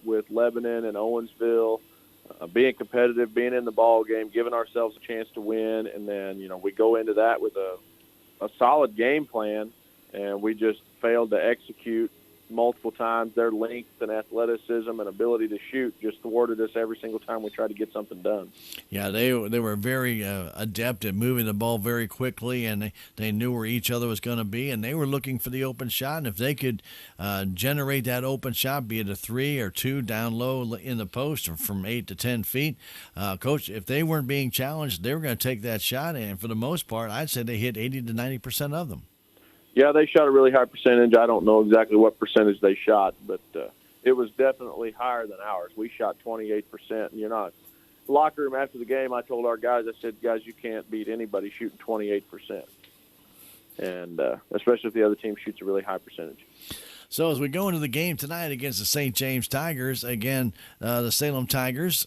with Lebanon and Owensville, being competitive, being in the ball game, giving ourselves a chance to win, and then we go into that with a solid game plan, and we just failed to execute multiple times. Their length and athleticism and ability to shoot just thwarted us every single time we tried to get something done. Yeah, they were very adept at moving the ball very quickly, and they knew where each other was going to be, and they were looking for the open shot. And if they could generate that open shot, be it a 3 or 2 down low in the post or from 8 to 10 feet, Coach, if they weren't being challenged, they were going to take that shot. And for the most part, I'd say they hit 80 to 90% of them. Yeah, they shot a really high percentage. I don't know exactly what percentage they shot, but it was definitely higher than ours. We shot 28%. And locker room after the game, I told our guys, I said, guys, you can't beat anybody shooting 28%. And especially if the other team shoots a really high percentage. So as we go into the game tonight against the St. James Tigers, again, the Salem Tigers,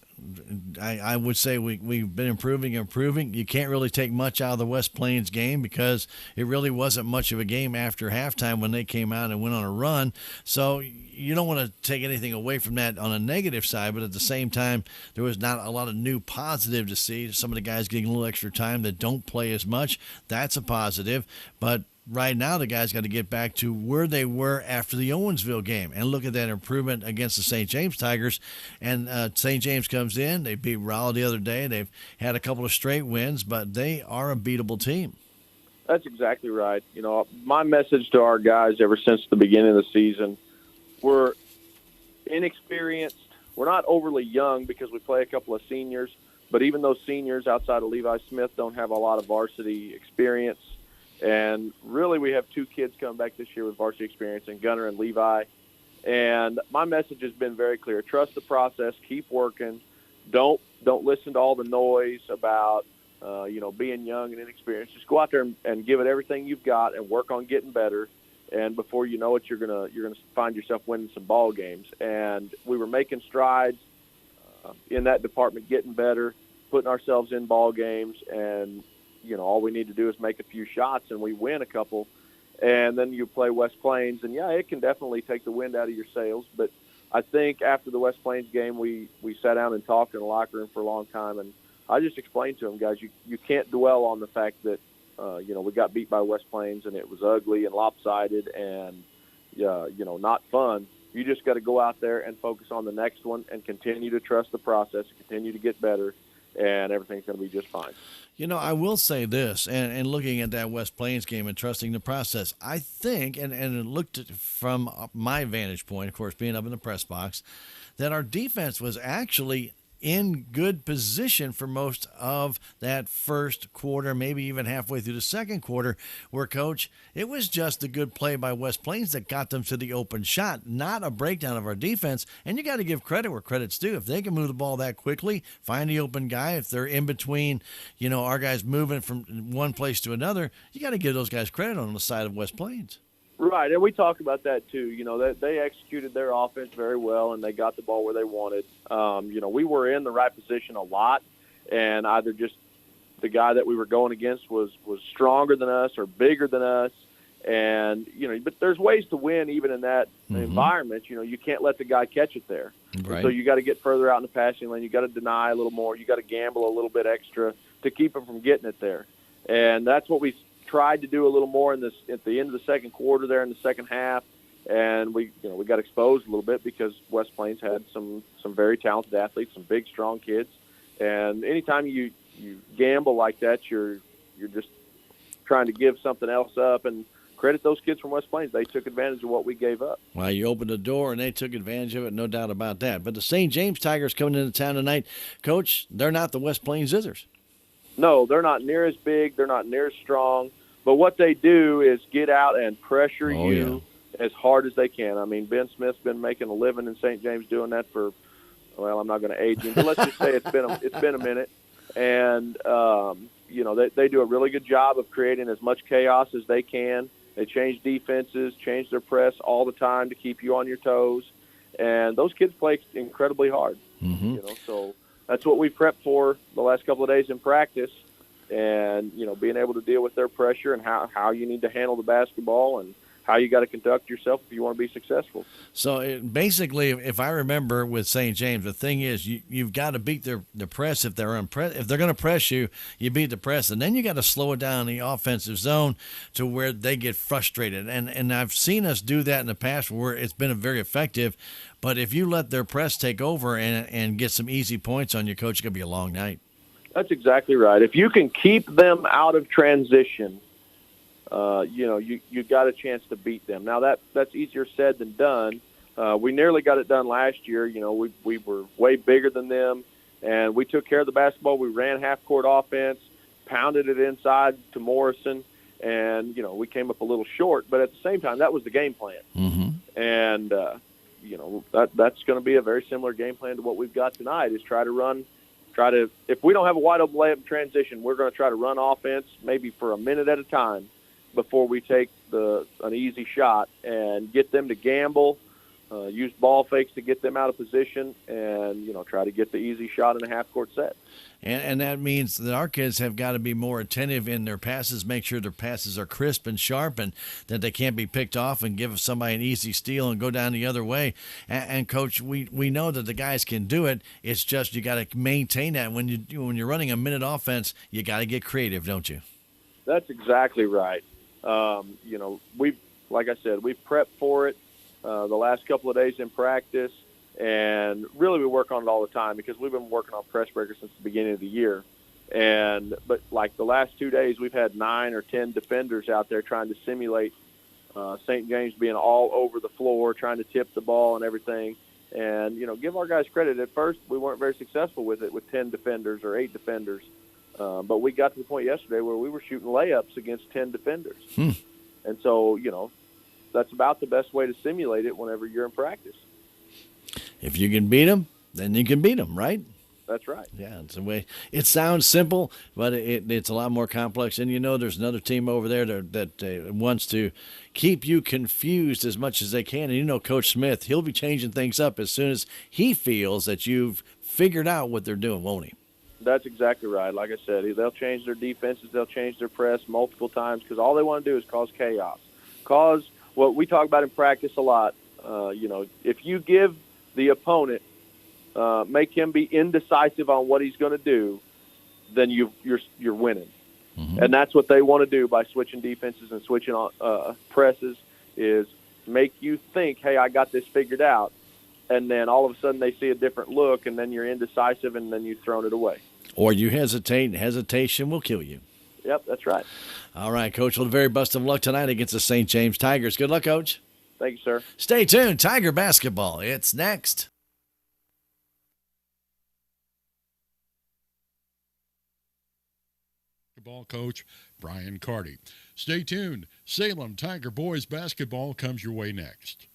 I would say we've been improving. You can't really take much out of the West Plains game because it really wasn't much of a game after halftime when they came out and went on a run. So you don't want to take anything away from that on a negative side, but at the same time, there was not a lot of new positive to see. Some of the guys getting a little extra time that don't play as much. That's a positive. But right now, the guys got to get back to where they were after the Owensville game and look at that improvement against the St. James Tigers. And St. James comes in. They beat Raleigh the other day. They've had a couple of straight wins, but they are a beatable team. That's exactly right. My message to our guys ever since the beginning of the season, we're inexperienced. We're not overly young because we play a couple of seniors, but even those seniors outside of Levi Smith don't have a lot of varsity experience. And really, we have 2 kids coming back this year with varsity experience, in Gunner and Levi. And my message has been very clear: trust the process, keep working, don't listen to all the noise about being young and inexperienced. Just go out there and give it everything you've got and work on getting better. And before you know it, you're gonna find yourself winning some ball games. And we were making strides in that department, getting better, putting ourselves in ball games, and all we need to do is make a few shots and we win a couple. And then you play West Plains, and it can definitely take the wind out of your sails. But I think after the West Plains game, we sat down and talked in the locker room for a long time, and I just explained to them, guys, you can't dwell on the fact that we got beat by West Plains and it was ugly and lopsided and not fun. You just got to go out there and focus on the next one and continue to trust the process and continue to get better, and everything's going to be just fine. I will say this, and looking at that West Plains game and trusting the process, I think, and it looked from my vantage point, of course, being up in the press box, that our defense was actually in good position for most of that first quarter, maybe even halfway through the second quarter, where, Coach, it was just a good play by West Plains that got them to the open shot, not a breakdown of our defense. And you got to give credit where credit's due. If they can move the ball that quickly, find the open guy, if they're in between, our guys moving from one place to another, you got to give those guys credit on the side of West Plains. Right, and we talked about that too. They executed their offense very well, and they got the ball where they wanted. We were in the right position a lot, and either just the guy that we were going against was stronger than us or bigger than us. And, but there's ways to win even in that environment. You can't let the guy catch it there. Right. So you got to get further out in the passing lane. You got to deny a little more. You got to gamble a little bit extra to keep him from getting it there. And that's what we tried to do a little more at the end of the second quarter there in the second half, and we got exposed a little bit because West Plains had some very talented athletes, some big, strong kids, and anytime you gamble like that, you're just trying to give something else up. And credit those kids from West Plains; they took advantage of what we gave up. Well, you opened the door, and they took advantage of it, no doubt about that. But the St. James Tigers coming into town tonight, Coach, they're not the West Plains Zizzers. No, they're not near as big. They're not near as strong. But what they do is get out and pressure you as hard as they can. I mean, Ben Smith's been making a living in St. James doing that for, I'm not going to age him, but let's just say it's been a minute. And, they do a really good job of creating as much chaos as they can. They change defenses, change their press all the time to keep you on your toes. And those kids play incredibly hard. So that's what we prepped for the last couple of days in practice. And, being able to deal with their pressure and how you need to handle the basketball and how you got to conduct yourself if you want to be successful. So basically, if I remember with St. James, the thing is you've got to beat the press. If they're if they're going to press you, you beat the press, and then you got to slow it down in the offensive zone to where they get frustrated. And I've seen us do that in the past where it's been very effective. But if you let their press take over and get some easy points on you, Coach, it's going to be a long night. That's exactly right. If you can keep them out of transition, you got a chance to beat them. Now that's easier said than done. We nearly got it done last year. We were way bigger than them, and we took care of the basketball. We ran half-court offense, pounded it inside to Morrison, and we came up a little short. But at the same time, that was the game plan. Mm-hmm. And that's going to be a very similar game plan to what we've got tonight. Is if we don't have a wide open layup in transition, we're going to try to run offense maybe for a minute at a time before we take an easy shot and get them to gamble, use ball fakes to get them out of position, and try to get the easy shot in a half-court set. And that means that our kids have got to be more attentive in their passes, make sure their passes are crisp and sharp and that they can't be picked off and give somebody an easy steal and go down the other way. And Coach, we know that the guys can do it. It's just you got to maintain that. When you're running a minute offense, you got to get creative, don't you? That's exactly right. Like I said, we've prepped for it the last couple of days in practice. And really, we work on it all the time because we've been working on press breakers since the beginning of the year. But like the last 2 days, we've had 9 or 10 defenders out there trying to simulate St. James being all over the floor, trying to tip the ball and everything. And, give our guys credit. At first, we weren't very successful with it with 10 defenders or 8 defenders. But we got to the point yesterday where we were shooting layups against 10 defenders. And so, that's about the best way to simulate it whenever you're in practice. If you can beat them, then you can beat them, right? That's right. Yeah, it's a way. It sounds simple, but it's a lot more complex. And there's another team over there that wants to keep you confused as much as they can. And Coach Smith, he'll be changing things up as soon as he feels that you've figured out what they're doing, won't he? That's exactly right. Like I said, they'll change their defenses, they'll change their press multiple times because all they want to do is cause chaos. Cause what we talk about in practice a lot. If you give the opponent, make him be indecisive on what he's going to do, then you're winning. Mm-hmm. And that's what they want to do by switching defenses and switching presses is make you think, hey, I got this figured out. And then all of a sudden they see a different look, and then you're indecisive, and then you've thrown it away. Or you hesitate, and hesitation will kill you. Yep, that's right. All right, Coach. Well, the very best of luck tonight against the St. James Tigers. Good luck, Coach. Thank you, sir. Stay tuned. Tiger basketball. It's next. Basketball coach Brian Carty. Stay tuned. Salem Tiger boys basketball comes your way next.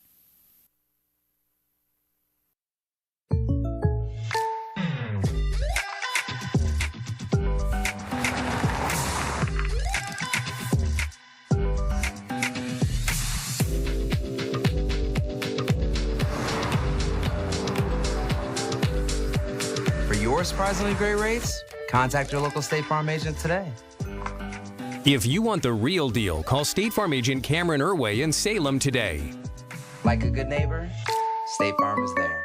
Your surprisingly great rates? Contact your local State Farm agent today. If you want the real deal, call State Farm agent Cameron Irway in Salem today. Like a good neighbor, State Farm is there.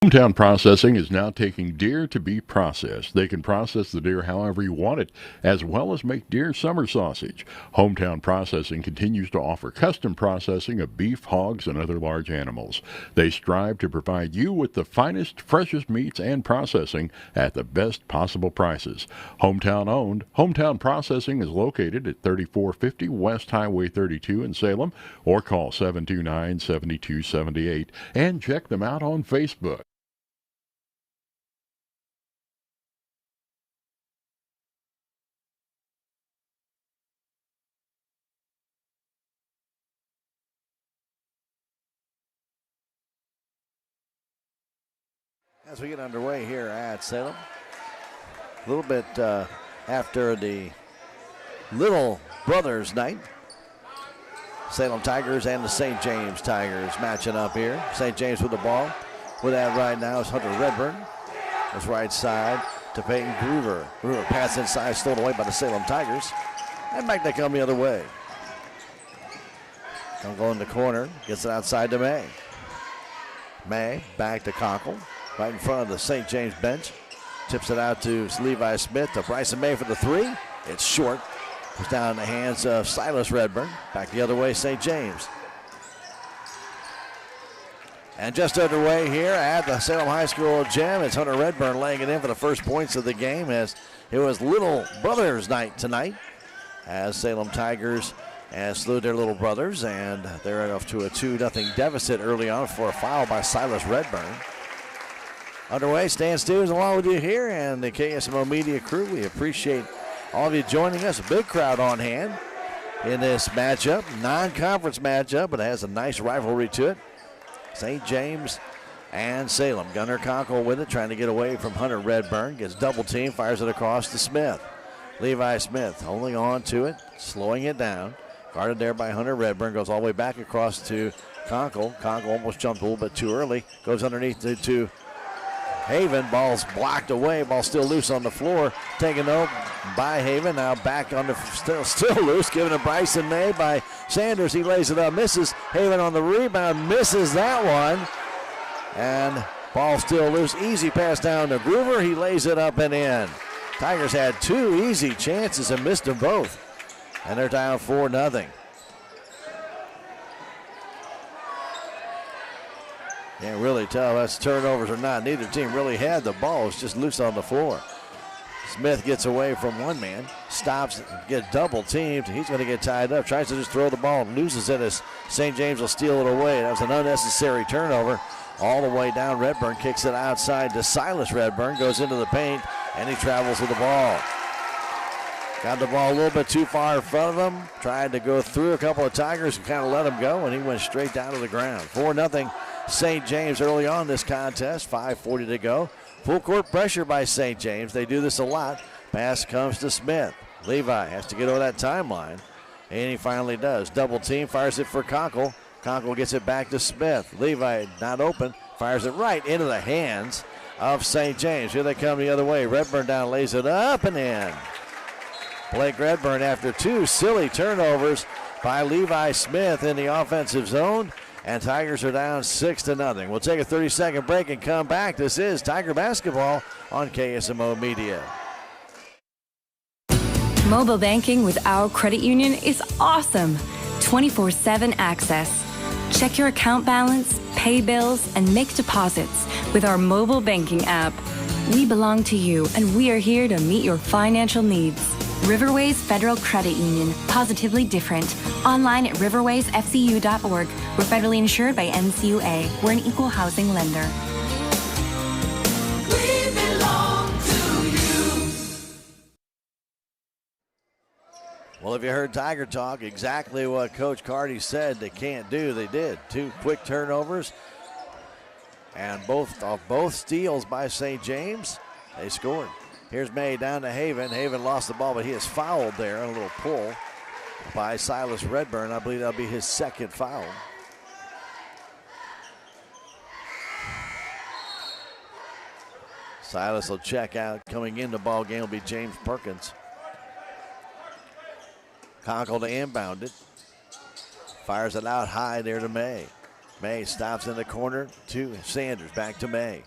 Hometown Processing is now taking deer to be processed. They can process the deer however you want it, as well as make deer summer sausage. Hometown Processing continues to offer custom processing of beef, hogs, and other large animals. They strive to provide you with the finest, freshest meats and processing at the best possible prices. Hometown owned, Hometown Processing is located at 3450 West Highway 32 in Salem, or call 729-7278 and check them out on Facebook. As we get underway here at Salem, a little bit after the Little Brothers night, Salem Tigers and the St. James Tigers matching up here. St. James with the ball. With that right now is Hunter Redburn. His right side to Peyton Groover. Groover pass inside, stolen away by the Salem Tigers. And back they come the other way. Conkle in the corner, gets it outside to May. May back to Conkle, right in front of the St. James bench. Tips it out to Levi Smith to Bryson May for the three. It's short. It's down in the hands of Silas Redburn. Back the other way, St. James. And just underway here at the Salem High School gym, it's Hunter Redburn laying it in for the first points of the game, as it was Little Brothers night tonight, as Salem Tigers slew their little brothers, and they're off to a 2-0 deficit early on for a foul by Silas Redburn. Underway, Stan Stevens along with you here and the KSMO media crew. We appreciate all of you joining us. A big crowd on hand in this matchup, non-conference matchup, but it has a nice rivalry to it. St. James and Salem. Gunnar Conkle with it, trying to get away from Hunter Redburn. Gets double team, fires it across to Smith. Levi Smith holding on to it, slowing it down. Guarded there by Hunter Redburn, goes all the way back across to Conkle. Conkle almost jumped a little bit too early. Goes underneath to Haven. Ball's blocked away. Ball still loose on the floor. Taken over by Haven. Now back on the still loose. Given to Bryson May by Sanders. He lays it up. Misses. Haven on the rebound. Misses that one. And ball still loose. Easy pass down to Groover. He lays it up and in. Tigers had two easy chances and missed them both. And they're down 4-0. Can't really tell that's turnovers or not. Neither team really had the ball. It's just loose on the floor. Smith gets away from one man, stops, gets double teamed. He's going to get tied up. Tries to just throw the ball and loses it as St. James will steal it away. That was an unnecessary turnover. All the way down, Redburn kicks it outside to Silas Redburn. Goes into the paint, and he travels with the ball. Got the ball a little bit too far in front of him. Tried to go through a couple of Tigers and kind of let him go, and he went straight down to the ground. 4-0 St. James early on this contest. 5:40 to go. Full court pressure by St. James. They do this a lot. Pass comes to Smith. Levi has to get over that timeline, and he finally does. Double team, fires it for Conkle. Conkle gets it back to Smith. Levi not open, fires it right into the hands of St. James. Here they come the other way. Redburn down, lays it up and in. Blake Redburn after two silly turnovers by Levi Smith in the offensive zone. And Tigers are down 6-0. We'll take a 30-second break and come back. This is Tiger Basketball on KSMO Media. Mobile banking with our credit union is awesome. 24/7 access. Check your account balance, pay bills, and make deposits with our mobile banking app. We belong to you, and we are here to meet your financial needs. Riverways Federal Credit Union. Positively different. Online at riverwaysfcu.org. We're federally insured by NCUA. We're an equal housing lender. We belong to you. Well, if you heard Tiger talk, exactly what Coach Carty said they can't do, they did. Two quick turnovers, and both steals by St. James, they scored. Here's May down to Haven. Haven lost the ball, but he is fouled there. A little pull by Silas Redburn. I believe that'll be his second foul. Silas will check out. Coming in the ball game will be James Perkins. Conkle to inbound it. Fires it out high there to May. May stops in the corner to Sanders. Back to May.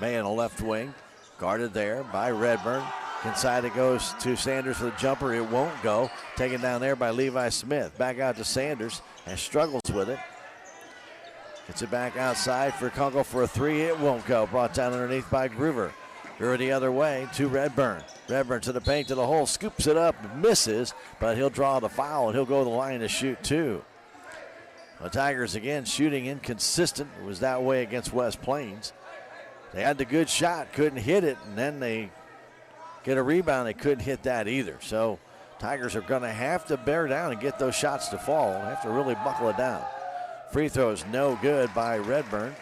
May in the left wing. Guarded there by Redburn. Inside it goes to Sanders for the jumper. It won't go. Taken down there by Levi Smith. Back out to Sanders and struggles with it. Gets it back outside for Conkle for a three. It won't go. Brought down underneath by Groover. Groover the other way to Redburn. Redburn to the paint, to the hole. Scoops it up. Misses, but he'll draw the foul and he'll go to the line to shoot two. The Tigers again shooting inconsistent. It was that way against West Plains. They had the good shot, couldn't hit it, and then they get a rebound. They couldn't hit that either. So Tigers are going to have to bear down and get those shots to fall. They have to really buckle it down. Free throw is no good by Redburn.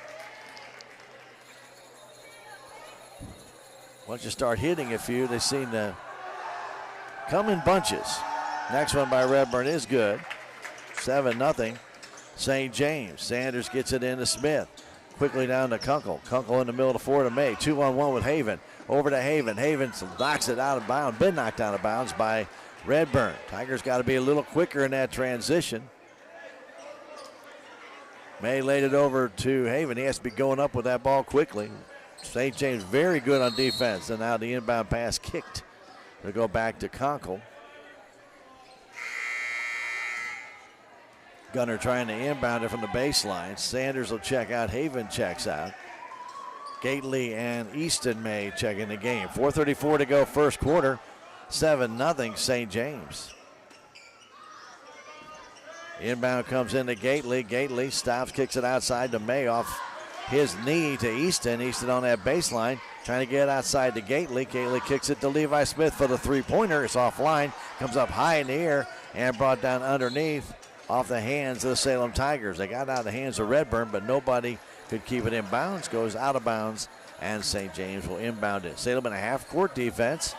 Once you start hitting a few, they seem to come in bunches. Next one by Redburn is good. 7-0 St. James. Sanders gets it into Smith. Quickly down to Conkle. Conkle in the middle of the floor to May. 2-on-1 with Haven. Over to Haven. Haven knocks it out of bounds. Been knocked out of bounds by Redburn. Tigers got to be a little quicker in that transition. May laid it over to Haven. He has to be going up with that ball quickly. St. James very good on defense. And now the inbound pass kicked to go back to Conkle. Gunner trying to inbound it from the baseline. Sanders will check out. Haven checks out. Gately and Easton May check in the game. 4:34 to go first quarter. 7-0 St. James. Inbound comes into Gately. Gately stops, kicks it outside to May off his knee to Easton. Easton on that baseline, trying to get outside to Gately. Gately kicks it to Levi Smith for the three-pointer. It's offline, comes up high in the air and brought down underneath off the hands of the Salem Tigers. They got out of the hands of Redburn, but nobody could keep it in bounds. Goes out of bounds, and St. James will inbound it. Salem in a half-court defense.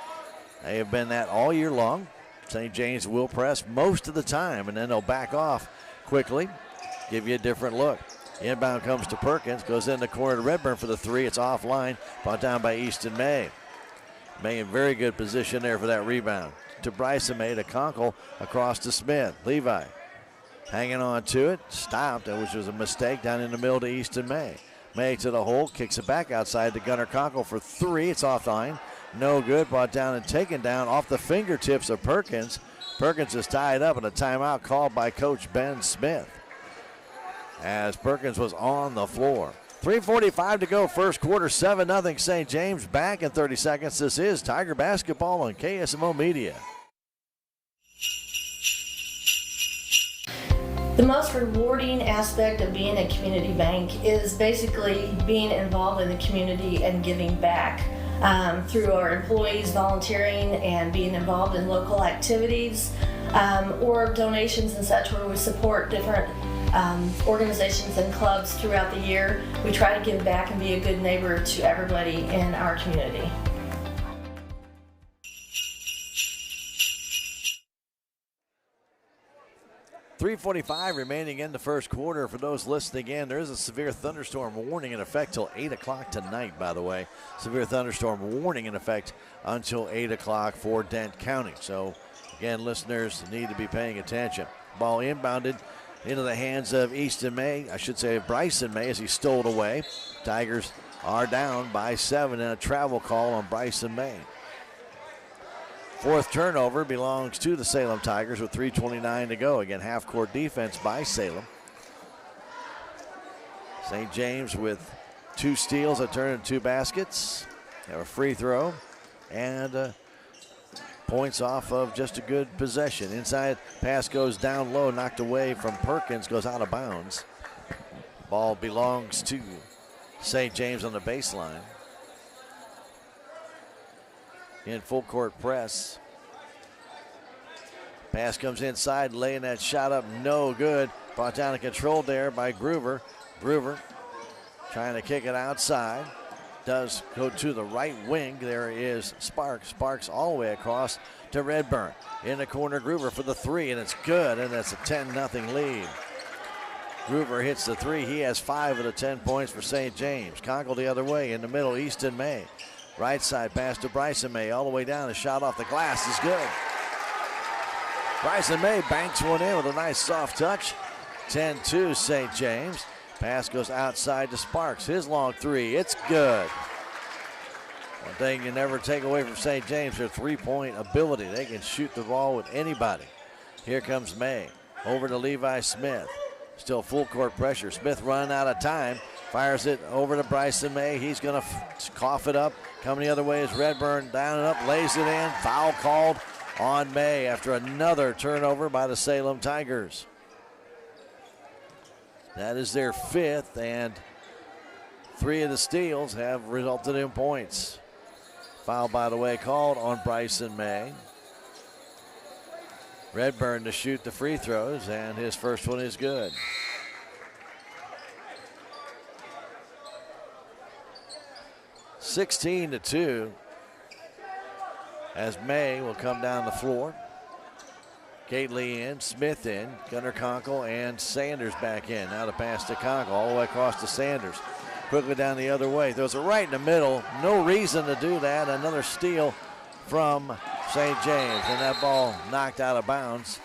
They have been that all year long. St. James will press most of the time, and then they'll back off quickly, give you a different look. Inbound comes to Perkins, goes in the corner to Redburn for the three. It's offline, brought down by Easton May. May in very good position there for that rebound. To Bryson May, to Conkle, across to Smith. Levi hanging on to it, stopped, which was a mistake down in the middle to Easton May. May to the hole, kicks it back outside to Gunnar Conkle for three. It's offline. No good, brought down and taken down off the fingertips of Perkins. Perkins is tied up, and a timeout called by Coach Ben Smith as Perkins was on the floor. 3:45 to go first quarter, 7-0 St. James. Back in 30 seconds. This is Tiger Basketball on KSMO Media. The most rewarding aspect of being a community bank is basically being involved in the community and giving back. Through our employees volunteering and being involved in local activities or donations and such, where we support different organizations and clubs throughout the year. We try to give back and be a good neighbor to everybody in our community. .345 remaining in the first quarter. For those listening in, there is a severe thunderstorm warning in effect till 8 o'clock tonight, by the way. Severe thunderstorm warning in effect until 8 o'clock for Dent County. So, again, listeners need to be paying attention. Ball inbounded into the hands of Easton May. I should say Bryson May as he stole it away. Tigers are down by 7 and a travel call on Bryson May. Fourth turnover belongs to the Salem Tigers with 3:29 to go. Again, half-court defense by Salem. St. James with 2 steals that turn into 2 baskets. Have a free throw and points off of just a good possession. Inside pass goes down low, knocked away from Perkins, goes out of bounds. Ball belongs to St. James on the baseline. In full court press. Pass comes inside, laying that shot up, no good. Brought down and controlled there by Groover. Groover trying to kick it outside. Does go to the right wing. There is Sparks. Sparks all the way across to Redburn. In the corner, Groover for the three, and it's good, and that's a 10-0 lead. Groover hits the three. He has 5 of the 10 points for St. James. Conkle the other way. In the middle, Easton May. Right side pass to Bryson May. All the way down. A shot off the glass is good. Bryson May banks one in with a nice soft touch. 10-2 St. James. Pass goes outside to Sparks. His long three. It's good. One thing you never take away from St. James, their three-point ability. They can shoot the ball with anybody. Here comes May. Over to Levi Smith. Still full court pressure. Smith running out of time. Fires it over to Bryson May. He's going to cough it up. Coming the other way is Redburn. Down and up. Lays it in. Foul called on May after another turnover by the Salem Tigers. That is their 5th, and 3 of the steals have resulted in points. Foul, by the way, called on Bryson May. Redburn to shoot the free throws, and his first one is good. (16-2) as May will come down the floor. Gately in, Smith in, Gunnar Conkle and Sanders back in. Now the pass to Conkle, all the way across to Sanders. Quickly down the other way, throws it right in the middle. No reason to do that. Another steal from St. James, and that ball knocked out of bounds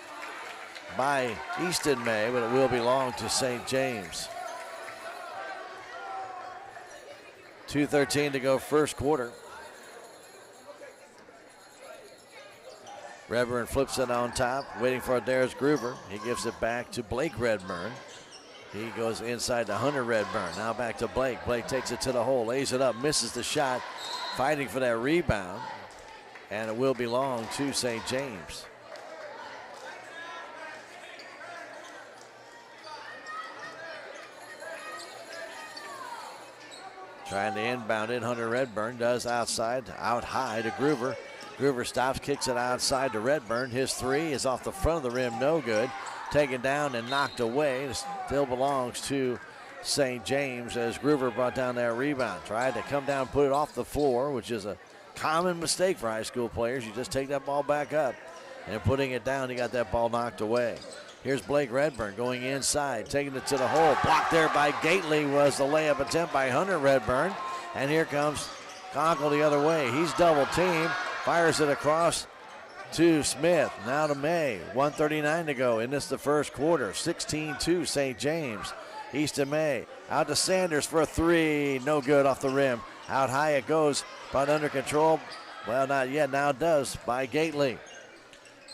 by Easton May, but it will belong to St. James. 2:13 to go first quarter. Redburn flips it on top, waiting for Darius Groover. He gives it back to Blake Redburn. He goes inside to Hunter Redburn. Now back to Blake. Blake takes it to the hole, lays it up, misses the shot, fighting for that rebound, and it will belong to St. James. Trying to inbound it, Hunter Redburn does outside, out high to Groover. Groover stops, kicks it outside to Redburn. His three is off the front of the rim, no good. Taken down and knocked away. It still belongs to St. James as Groover brought down that rebound. Tried to come down, put it off the floor, which is a common mistake for high school players. You just take that ball back up. And putting it down, he got that ball knocked away. Here's Blake Redburn going inside, taking it to the hole. Blocked there by Gately was the layup attempt by Hunter Redburn. And here comes Conkle the other way. He's double teamed. Fires it across to Smith. Now to May. 1:39 to go in the first quarter. 16-2 St. James. Easton May. Out to Sanders for a three. No good off the rim. Out high it goes, but under control. Well, not yet. Now it does by Gately.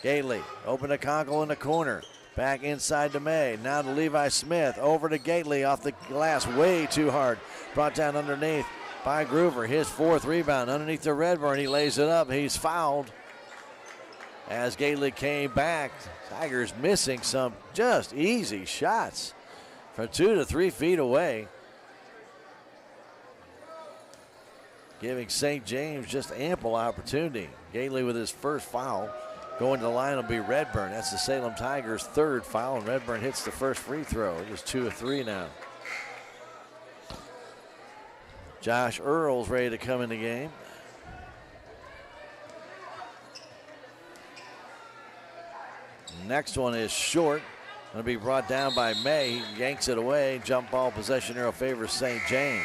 Gately open to Conkle in the corner. Back inside to May. Now to Levi Smith. Over to Gately off the glass. Way too hard. Brought down underneath by Groover. His fourth rebound underneath the Redburn. He lays it up. He's fouled. As Gately came back, Tigers missing some just easy shots from 2 to 3 feet away. Giving St. James just ample opportunity. Gately with his first foul. Going to the line will be Redburn. That's the Salem Tigers' third foul, and Redburn hits the first free throw. It is 2 of 3 now. Josh Earls ready to come in the game. Next one is short. Going to be brought down by May. He yanks it away. Jump ball possession arrow favors St. James.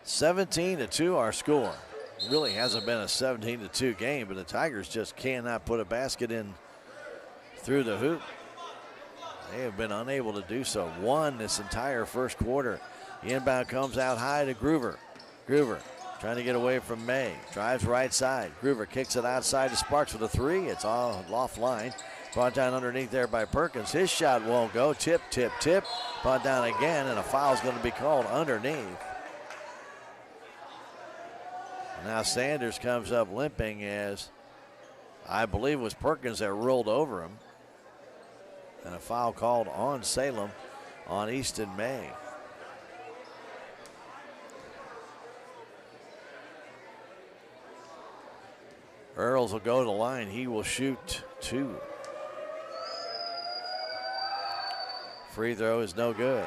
(17-2) our score. Really hasn't been a 17-2 game, but the Tigers just cannot put a basket in through the hoop. They have been unable to do so. Won this entire first quarter. The inbound comes out high to Groover. Groover trying to get away from May. Drives right side. Groover kicks it outside to Sparks with a three. It's all offline. Brought down underneath there by Perkins. His shot won't go. Tip, tip, tip. Brought down again, and a foul's going to be called underneath. Now Sanders comes up limping as I believe it was Perkins that rolled over him. And a foul called on Salem on Easton May. Earls will go to the line. He will shoot 2. Free throw is no good.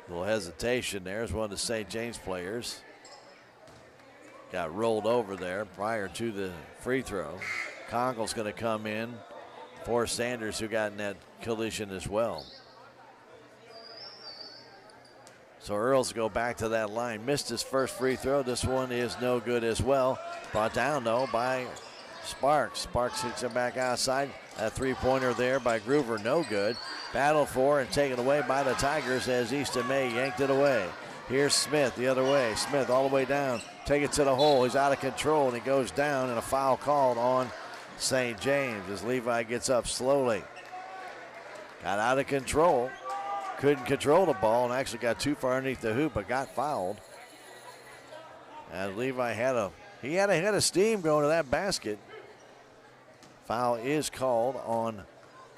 Little hesitation there as one of the St. James players got rolled over there prior to the free throw. Conkle's going to come in for Sanders, who got in that collision as well. So Earls go back to that line. Missed his first free throw. This one is no good as well. Brought down, though, by Sparks. Sparks hits it back outside. A three-pointer there by Groover, no good. Battled for and taken away by the Tigers as Easton May yanked it away. Here's Smith the other way. Smith all the way down. Take it to the hole. He's out of control, and he goes down, and a foul called on St. James as Levi gets up slowly. Got out of control. Couldn't control the ball and actually got too far underneath the hoop, but got fouled. And Levi had a head of steam going to that basket. Foul is called on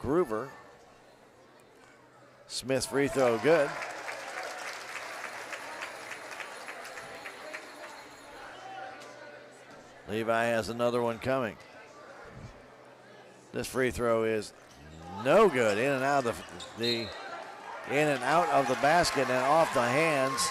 Groover. Smith's free throw good. Levi has another one coming. This free throw is no good. In and out of the basket and off the hands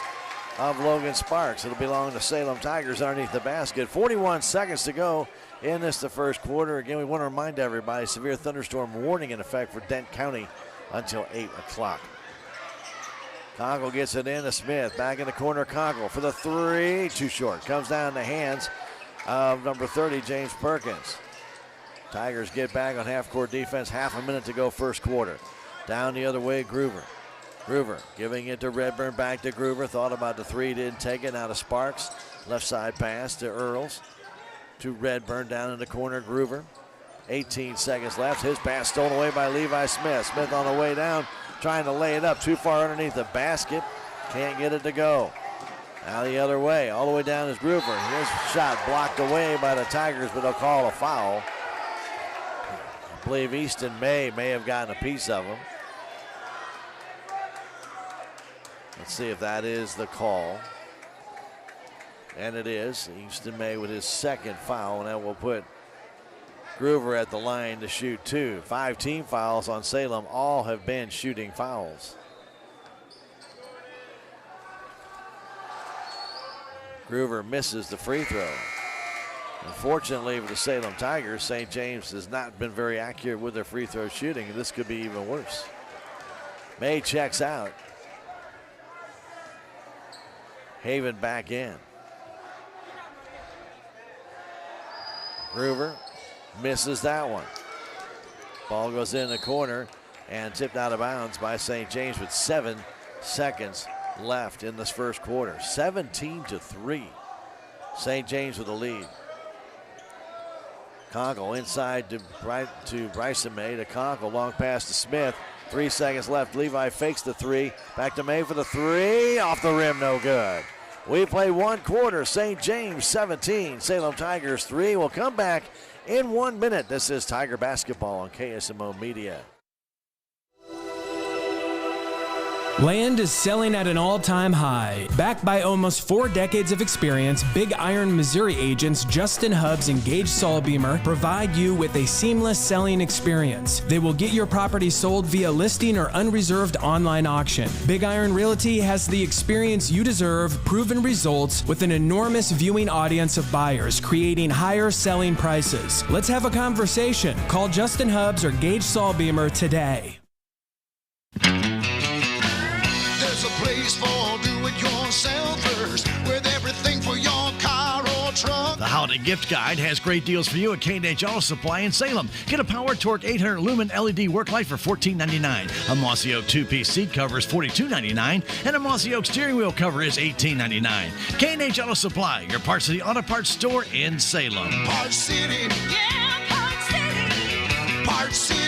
of Logan Sparks. It'll belong to Salem Tigers underneath the basket. 41 seconds to go in the first quarter. Again, we want to remind everybody, severe thunderstorm warning in effect for Dent County until 8 o'clock. Conkle gets it in to Smith. Back in the corner, Conkle for the three. Too short. Comes down in the hands of number 30, James Perkins. Tigers get back on half-court defense. Half a minute to go first quarter. Down the other way, Groover. Groover giving it to Redburn. Back to Groover. Thought about the three. Didn't take it. Now to Sparks. Left side pass to Earls. To Redburn down in the corner, Groover. 18 seconds left. His pass stolen away by Levi Smith. Smith on the way down, trying to lay it up. Too far underneath the basket. Can't get it to go. Now the other way. All the way down is Groover. His shot blocked away by the Tigers, but they'll call a foul. I believe Easton may have gotten a piece of him. Let's see if that is the call. And it is. Easton May with his second foul, and that will put Groover at the line to shoot two. 5 team fouls on Salem. All have been shooting fouls. Groover misses the free throw. Unfortunately for the Salem Tigers, St. James has not been very accurate with their free throw shooting, and this could be even worse. May checks out. Haven back in. Groover misses that one. Ball goes in the corner and tipped out of bounds by St. James with 7 seconds left in this first quarter. 17-3. St. James with the lead. Conkle inside to Bryson May. To Conkle, long pass to Smith. 3 seconds left. Levi fakes the three. Back to May for the three. Off the rim, no good. We play one quarter. St. James 17. Salem Tigers 3. We'll come back in 1 minute. This is Tiger Basketball on KSMO Media. Land is selling at an all-time high. Backed by almost 4 decades of experience, Big Iron Missouri agents Justin Hubbs and Gage Saulbeamer provide you with a seamless selling experience. They will get your property sold via listing or unreserved online auction. Big Iron Realty has the experience you deserve, proven results, with an enormous viewing audience of buyers, creating higher selling prices. Let's have a conversation. Call Justin Hubbs or Gage Saulbeamer today. There's a place for do-it-yourselfers with everything for your car or truck. The Holiday Gift Guide has great deals for you at K&H Auto Supply in Salem. Get a Power Torque 800 lumen LED work light for $14.99. A Mossy Oak 2-piece seat cover is $42.99. And a Mossy Oak steering wheel cover is $18.99. K&H Auto Supply, your Parts City Auto Parts store in Salem. Parts City. Yeah, Parts City. Parts City.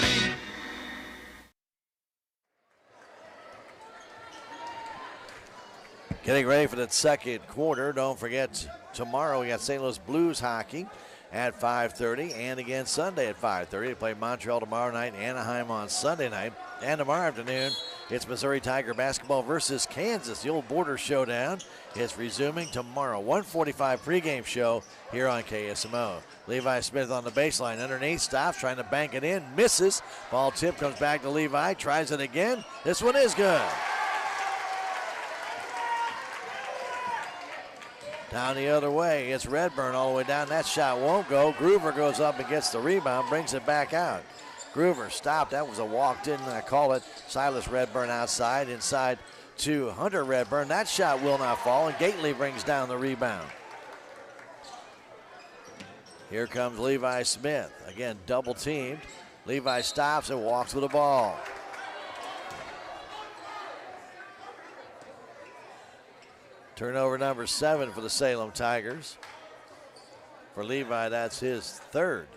Getting ready for the second quarter. Don't forget, tomorrow we got St. Louis Blues hockey at 5:30, and again Sunday at 5:30. They play Montreal tomorrow night, Anaheim on Sunday night. And tomorrow afternoon, it's Missouri Tiger basketball versus Kansas. The old border showdown is resuming tomorrow. 1:45 pregame show here on KSMO. Levi Smith on the baseline. Underneath, stops, trying to bank it in. Misses. Ball tip comes back to Levi. Tries it again. This one is good. Down the other way, it's Redburn all the way down. That shot won't go. Groover goes up and gets the rebound, brings it back out. Groover stopped. That was a walk, didn't I call it? Silas Redburn outside, inside to Hunter Redburn. That shot will not fall, and Gately brings down the rebound. Here comes Levi Smith. Again, double teamed. Levi stops and walks with the ball. Turnover number 7 for the Salem Tigers. For Levi, that's his third.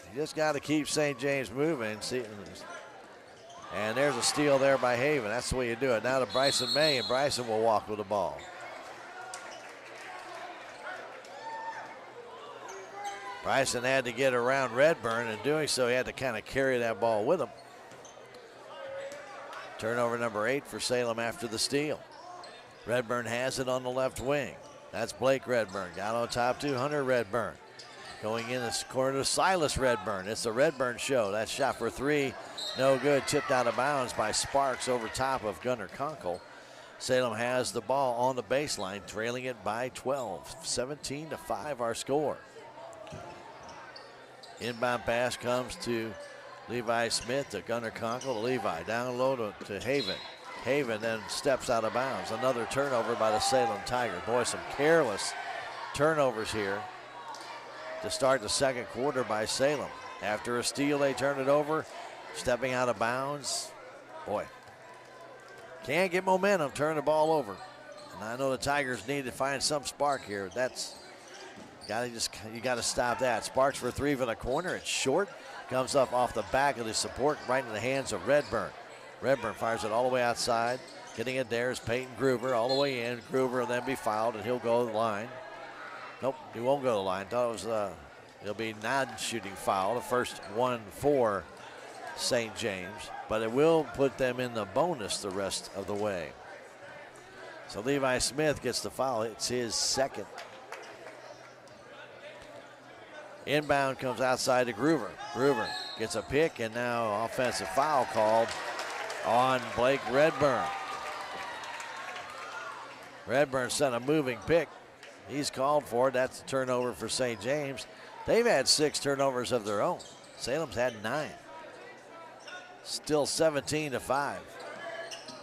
You just got to keep St. James moving. And there's a steal there by Haven. That's the way you do it. Now to Bryson May, and Bryson will walk with the ball. Bryson had to get around Redburn, and doing so, he had to kind of carry that ball with him. Turnover number 8 for Salem after the steal. Redburn has it on the left wing. That's Blake Redburn. Down on top to Hunter Redburn. Going in this corner to Silas Redburn. It's the Redburn show. That shot for 3. No good. Tipped out of bounds by Sparks over top of Gunnar Conkle. Salem has the ball on the baseline, trailing it by 12. 17-5 our score. Inbound pass comes to Levi Smith to Gunnar Conkle to Levi. Down low to Haven. Haven then steps out of bounds. Another turnover by the Salem Tigers. Boy, some careless turnovers here to start the second quarter by Salem. After a steal, they turn it over. Stepping out of bounds. Boy, can't get momentum, turn the ball over. And I know the Tigers need to find some spark here. You got to stop that. Sparks for three from the corner. It's short. Comes up off the back of the support right in the hands of Redburn. Redburn fires it all the way outside. Getting it there is Peyton Groover all the way in. Groover will then be fouled and he'll go to the line. Nope, he won't go to the line. Thought it was it'll be non-shooting foul. The first one for St. James, but it will put them in the bonus the rest of the way. So Levi Smith gets the foul. It's his second. Inbound comes outside to Groover. Groover gets a pick, and now offensive foul called on Blake Redburn. Redburn sent a moving pick. He's called for it. That's a turnover for St. James. They've had 6 turnovers of their own. Salem's had 9. Still 17-5.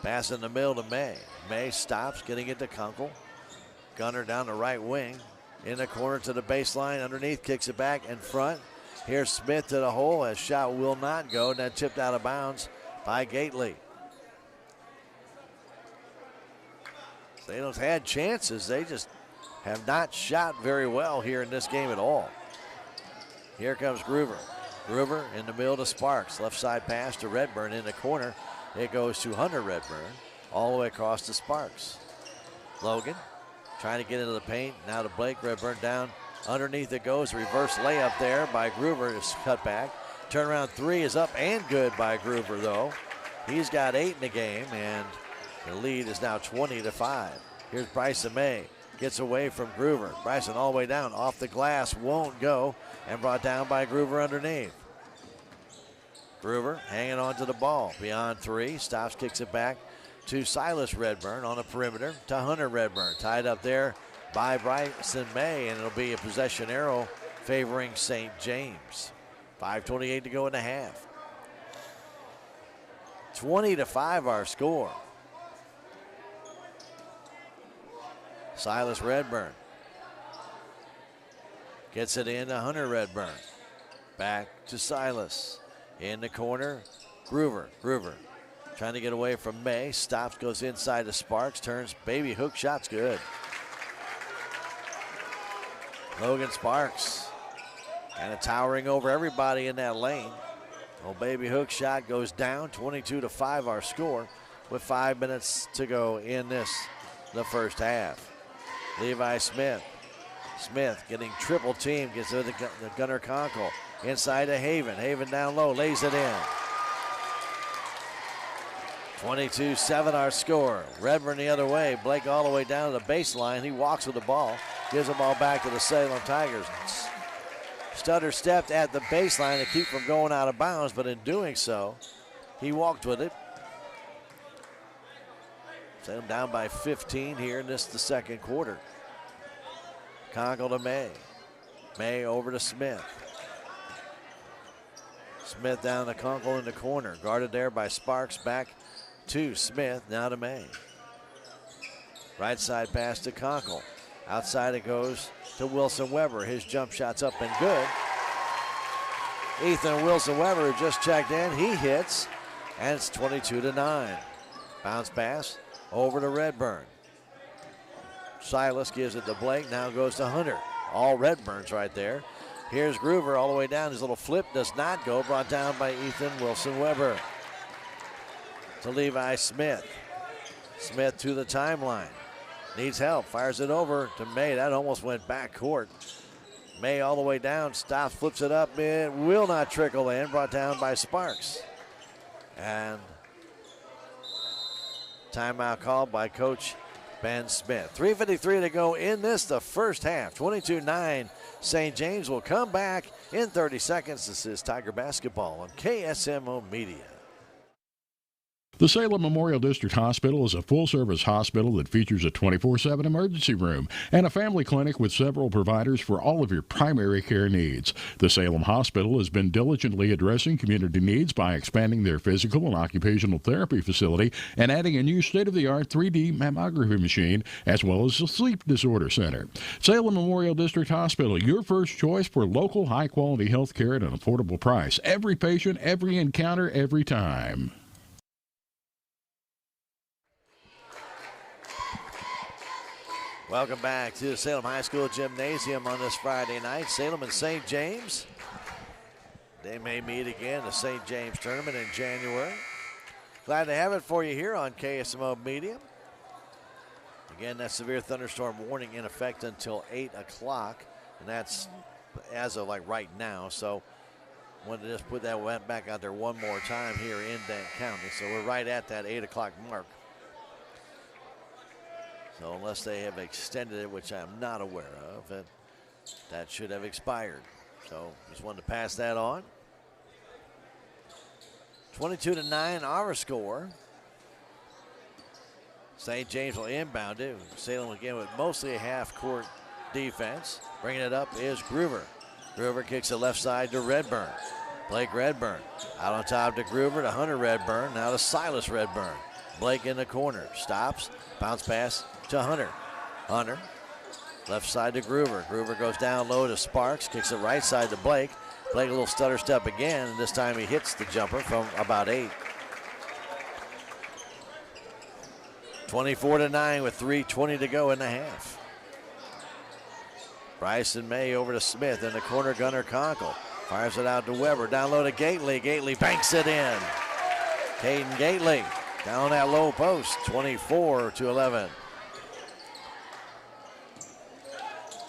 Pass in the middle to May. May stops, getting it to Kunkel. Gunner down the right wing. In the corner to the baseline, underneath, kicks it back in front. Here's Smith to the hole. A shot will not go, and then tipped out of bounds by Gately. Salem's had chances. They just have not shot very well here in this game at all. Here comes Groover. Groover in the middle to Sparks. Left side pass to Redburn in the corner. It goes to Hunter Redburn all the way across to Sparks. Logan trying to get into the paint. Now to Blake. Redburn down. Underneath it goes. Reverse layup there by Groover. Is cut back. Turnaround three is up and good by Groover, though. He's got 8 in the game, and the lead is now 20-5. Here's Bryson May. Gets away from Groover. Bryson all the way down. Off the glass. Won't go. And brought down by Groover underneath. Groover hanging on to the ball. Beyond 3. Stops, kicks it back to Silas Redburn on the perimeter to Hunter Redburn. Tied up there by Bryson May, and it'll be a possession arrow favoring St. James. 5:28 to go in the half. 20-5 our score. Silas Redburn gets it in to Hunter Redburn. Back to Silas. In the corner, Groover. Groover trying to get away from May. Stops, goes inside to Sparks. Turns, baby hook shot's good. Logan Sparks kind of towering over everybody in that lane. Oh, baby hook shot goes down. 22-5 our score with 5 minutes to go in the first half. Levi Smith. Smith getting triple team, gets it to Gunnar Conkle. Inside to Haven. Haven down low, lays it in. 22-7 our score. Redburn the other way. Blake all the way down to the baseline. He walks with the ball. Gives the ball back to the Salem Tigers. Stutter stepped at the baseline to keep from going out of bounds, but in doing so, he walked with it. Salem down by 15 here in the second quarter. Conkle to May. May over to Smith. Smith down to Conkle in the corner. Guarded there by Sparks. Back to Smith. Now to May. Right side pass to Conkle. Outside it goes to Wilson Weber. His jump shot's up and good. Ethan Wilson Weber just checked in. He hits. And it's 22-9. Bounce pass over to Redburn. Silas gives it to Blake. Now goes to Hunter. All Redburns right there. Here's Groover all the way down. His little flip does not go. Brought down by Ethan Wilson Weber. To Levi Smith. Smith to the timeline. Needs help. Fires it over to May. That almost went back court. May all the way down. Stops, flips it up. It will not trickle in. Brought down by Sparks. And timeout called by Coach Ben Smith. 3:53 to go in the first half. 22-9. St. James will come back in 30 seconds. This is Tiger Basketball on KSMO Media. The Salem Memorial District Hospital is a full-service hospital that features a 24/7 emergency room and a family clinic with several providers for all of your primary care needs. The Salem Hospital has been diligently addressing community needs by expanding their physical and occupational therapy facility and adding a new state-of-the-art 3D mammography machine, as well as a sleep disorder center. Salem Memorial District Hospital, your first choice for local high-quality health care at an affordable price. Every patient, every encounter, every time. Welcome back to the Salem High School Gymnasium on this Friday night. Salem and St. James. They may meet again the St. James tournament in January. Glad to have it for you here on KSMO Media. Again, that severe thunderstorm warning in effect until 8 o'clock, and that's as of like right now. So wanted to just put that back out there one more time here in Dane County. So we're right at that 8 o'clock mark. So unless they have extended it, which I'm not aware of, that should have expired. So just wanted to pass that on. 22-9 our score. St. James will inbound it. Salem again with mostly a half-court defense. Bringing it up is Groover. Groover kicks the left side to Redburn. Blake Redburn out on top to Groover to Hunter Redburn. Now to Silas Redburn. Blake in the corner. Stops. Bounce pass to Hunter. Hunter. Left side to Groover. Groover goes down low to Sparks. Kicks it right side to Blake. Blake a little stutter step again. And this time he hits the jumper from about 8. 24-9 with 3:20 to go in the half. Bryson May over to Smith in the corner. Gunnar Conkle fires it out to Weber. Down low to Gately. Gately banks it in. Caden Gately down that low post. 24-11.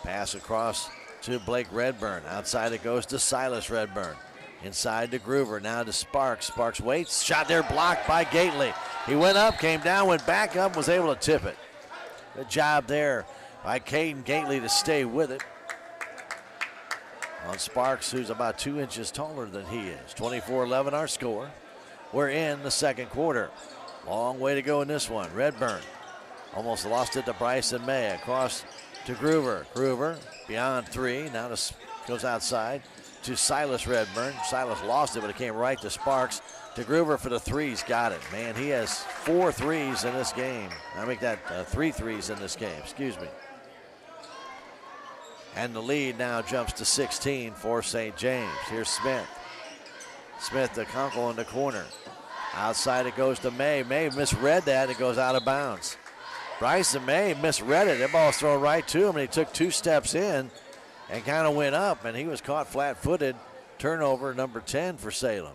Pass across to Blake Redburn. Outside it goes to Silas Redburn. Inside to Groover. Now to Sparks. Sparks waits. Shot there blocked by Gately. He went up, came down, went back up, was able to tip it. Good job there by Caden Gately to stay with it. On Sparks, who's about 2 inches taller than he is. 24-11 our score. We're in the second quarter. Long way to go in this one. Redburn almost lost it to Bryson May. Across to Groover. Groover beyond 3. Now goes outside to Silas Redburn. Silas lost it, but it came right to Sparks. To Groover for the 3s. Got it. Man, he has 4 threes in this game. I make that 3 threes in this game. Excuse me. And the lead now jumps to 16 for St. James. Here's Smith. Smith to Conkle in the corner. Outside it goes to May. May misread that. It goes out of bounds. Bryson May misread it. That ball's thrown right to him, and he took 2 steps in and kind of went up, and he was caught flat-footed. Turnover number 10 for Salem.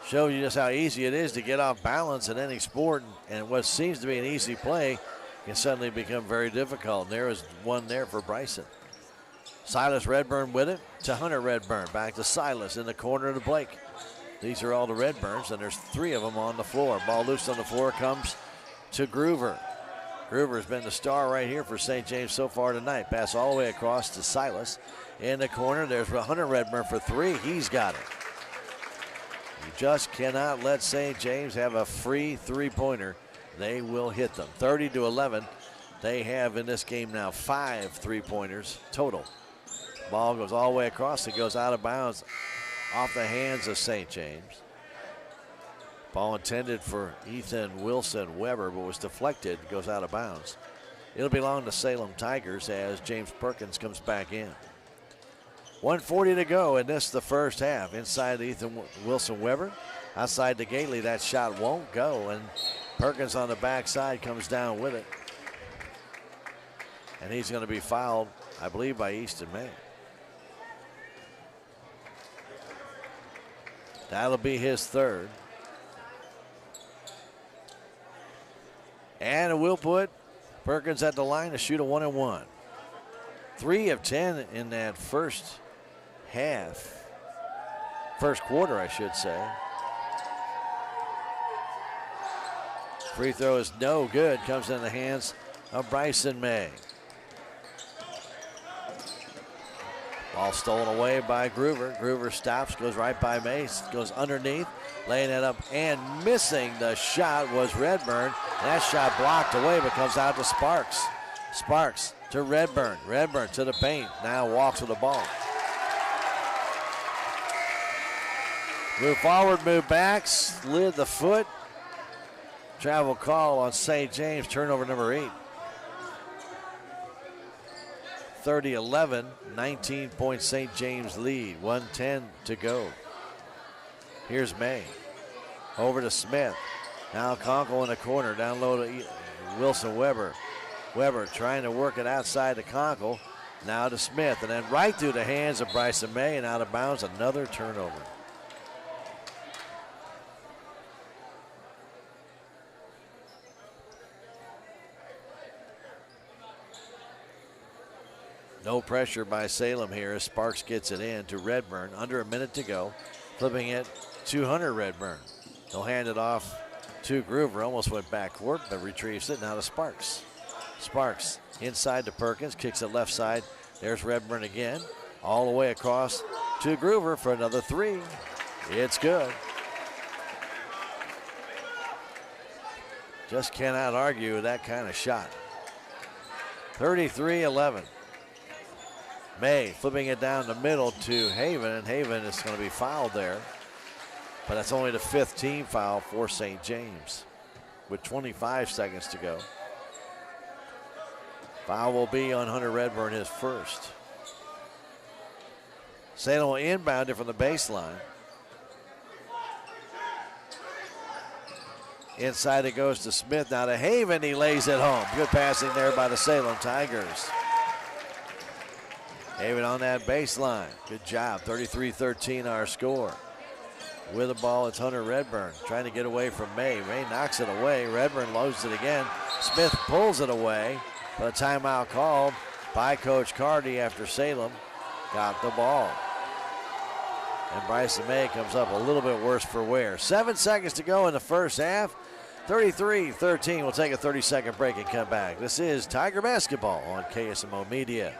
Shows you just how easy it is to get off balance in any sport, and what seems to be an easy play can suddenly become very difficult. And there is one there for Bryson. Silas Redburn with it to Hunter Redburn. Back to Silas in the corner to Blake. These are all the Redburns, and there's 3 of them on the floor. Ball loose on the floor comes to Groover. Groover's been the star right here for St. James so far tonight. Pass all the way across to Silas. In the corner, there's Hunter Redburn for 3. He's got it. You just cannot let St. James have a free 3-pointer. They will hit them. 30-11. They have in this game now 5 3-pointers total. Ball goes all the way across. It goes out of bounds off the hands of St. James. Ball intended for Ethan Wilson Weber, but was deflected. Goes out of bounds. It'll belong to Salem Tigers as James Perkins comes back in. 1:40 to go in this, the first half. Inside Ethan Wilson Weber. Outside to Gately, that shot won't go, and Perkins on the backside comes down with it. And he's going to be fouled, I believe, by Easton May. That'll be his 3rd. And it will put Perkins at the line to shoot a 1-and-1. 3 of 10 in that first half. First quarter, I should say. Free throw is no good. Comes in the hands of Bryson May. Ball stolen away by Groover. Groover stops, goes right by Mace, goes underneath, laying it up and missing the shot was Redburn. That shot blocked away but comes out to Sparks. Sparks to Redburn. Redburn to the paint. Now walks with the ball. Move forward, move back, slid the foot. Travel call on St. James, turnover number 8. 30-11, 19-point St. James lead, 1:10 to go. Here's May. Over to Smith. Now Conkle in the corner, down low to Wilson Weber. Weber trying to work it outside to Conkle. Now to Smith, and then right through the hands of Bryson May, and out of bounds, another turnover. No pressure by Salem here as Sparks gets it in to Redburn. Under a minute to go. Flipping it to Hunter Redburn. He'll hand it off to Groover. Almost went backcourt, but retrieves it now to Sparks. Sparks inside to Perkins. Kicks it left side. There's Redburn again. All the way across to Groover for another 3. It's good. Just cannot argue with that kind of shot. 33-11. May flipping it down the middle to Haven, and Haven is going to be fouled there. But that's only the 5th team foul for St. James with 25 seconds to go. Foul will be on Hunter Redburn, his first. Salem will inbound it from the baseline. Inside it goes to Smith, now to Haven, he lays it home. Good passing there by the Salem Tigers. Haven on that baseline. Good job. 33-13 our score. With the ball, it's Hunter Redburn trying to get away from May. May knocks it away. Redburn loads it again. Smith pulls it away. But a timeout called by Coach Carty after Salem got the ball. And Bryson May comes up a little bit worse for wear. 7 seconds to go in the first half. 33-13. We'll take a 30-second break and come back. This is Tiger Basketball on KSMO Media.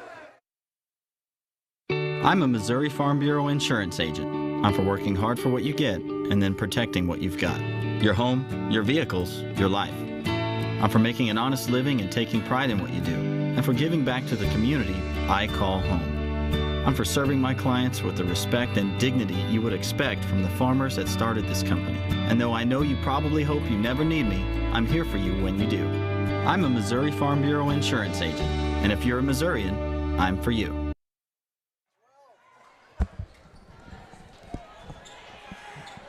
I'm a Missouri Farm Bureau insurance agent. I'm for working hard for what you get and then protecting what you've got. Your home, your vehicles, your life. I'm for making an honest living and taking pride in what you do. And for giving back to the community I call home. I'm for serving my clients with the respect and dignity you would expect from the farmers that started this company. And though I know you probably hope you never need me, I'm here for you when you do. I'm a Missouri Farm Bureau insurance agent. And if you're a Missourian, I'm for you.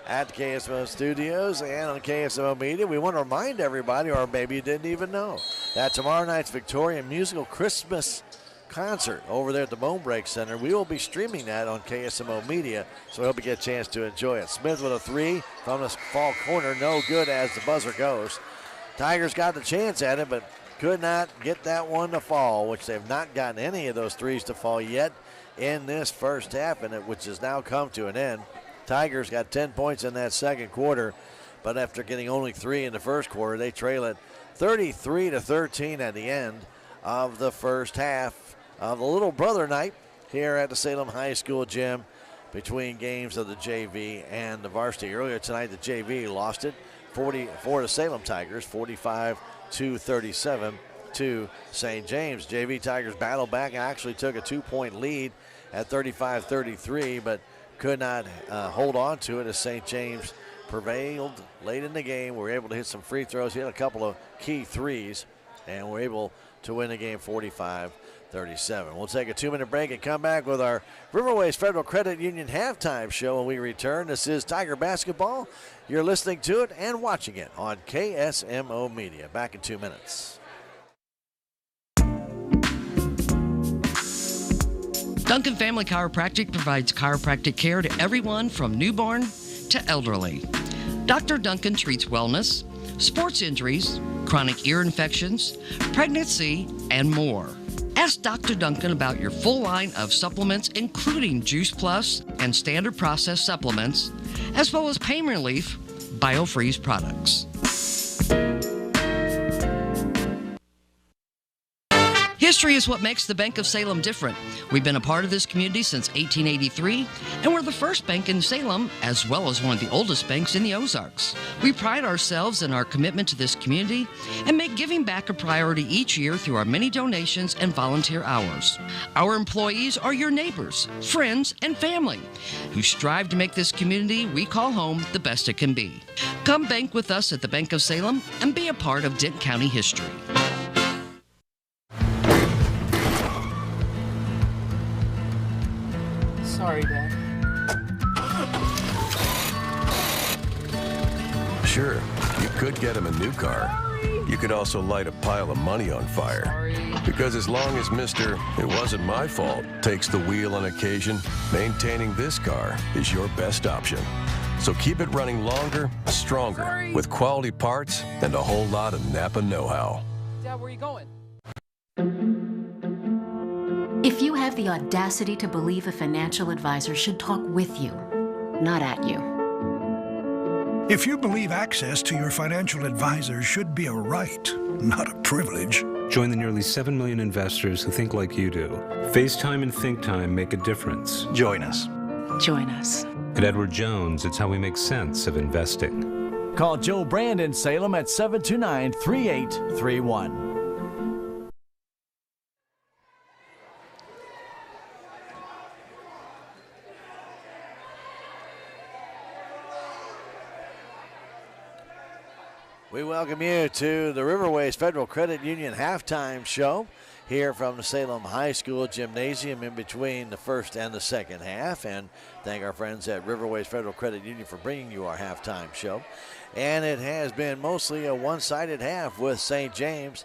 At KSMO Studios and on KSMO Media, we want to remind everybody, or maybe you didn't even know, that tomorrow night's Victorian Musical Christmas concert over there at the Bone Break Center. We will be streaming that on KSMO Media, so I hope you get a chance to enjoy it. Smith with a 3 from the far corner, no good as the buzzer goes. Tigers got the chance at it, but could not get that one to fall, which they've not gotten any of those 3s to fall yet in this first half, which has now come to an end. Tigers got 10 points in that second quarter, but after getting only 3 in the first quarter, they trail it 33-13 at the end of the first half of the Little Brother night here at the Salem High School gym between games of the JV and the varsity. Earlier tonight, the JV lost it 44 to Salem Tigers, 45-37 to St. James. JV Tigers battled back and actually took a 2-point lead at 35-33, but could not hold on to it as St. James prevailed late in the game. We were able to hit some free throws. He had a couple of key threes, and we're able to win the game 45-37. We'll take a 2-minute break and come back with our Riverways Federal Credit Union halftime show when we return. This is Tiger Basketball. You're listening to it and watching it on KSMO Media. Back in 2 minutes. Duncan Family Chiropractic provides chiropractic care to everyone from newborn to elderly. Dr. Duncan treats wellness, sports injuries, chronic ear infections, pregnancy, and more. Ask Dr. Duncan about your full line of supplements, including Juice Plus and standard process supplements, as well as pain relief, BioFreeze products. History is what makes the Bank of Salem different. We've been a part of this community since 1883, and we're the first bank in Salem, as well as one of the oldest banks in the Ozarks. We pride ourselves in our commitment to this community and make giving back a priority each year through our many donations and volunteer hours. Our employees are your neighbors, friends, and family who strive to make this community we call home the best it can be. Come bank with us at the Bank of Salem and be a part of Dent County history. Sorry, Dad. Sure, you could get him a new car. You could also light a pile of money on fire. Because as long as Mr. It wasn't my fault takes the wheel on occasion, maintaining this car is your best option. So keep it running longer, stronger, with quality parts and a whole lot of Napa know-how. Dad, where are you going? If you have the audacity to believe a financial advisor should talk with you, not at you. If you believe access to your financial advisor should be a right, not a privilege. Join the nearly 7 million investors who think like you do. FaceTime and Think Time make a difference. Join us. Join us. At Edward Jones, it's how we make sense of investing. Call Joe Brand in Salem at 729-3831. We welcome you to the Riverways Federal Credit Union halftime show here from the Salem High School Gymnasium in between the first and the second half. And thank our friends at Riverways Federal Credit Union for bringing you our halftime show. And it has been mostly a one-sided half with St. James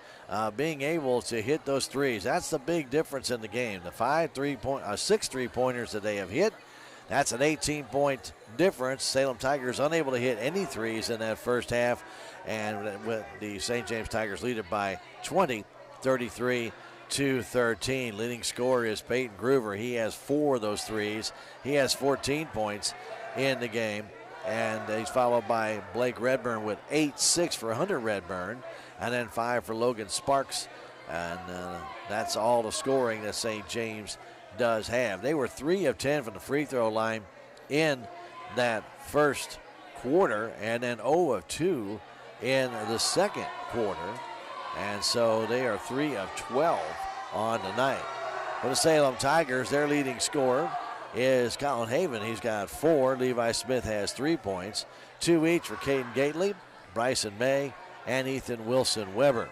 being able to hit those threes. That's the big difference in the game. The 6 3-pointers that they have hit, that's an 18-point difference. Salem Tigers unable to hit any threes in that first half. And with the St. James Tigers lead it by 20, 33-13. Leading scorer is Peyton Groover. He has 4 of those threes. He has 14 points in the game. And he's followed by Blake Redburn with 8-6 for Hunter Redburn. And then 5 for Logan Sparks. And that's all the scoring that St. James does have. They were 3 of 10 from the free throw line in that first quarter. And then 0 of 2 in the second quarter, and so they are 3 of 12 on the night. For the Salem Tigers, their leading scorer is Colin Haven. He's got 4. Levi Smith has 3 points, 2 each for Caden Gately, Bryson May, and Ethan Wilson Weber.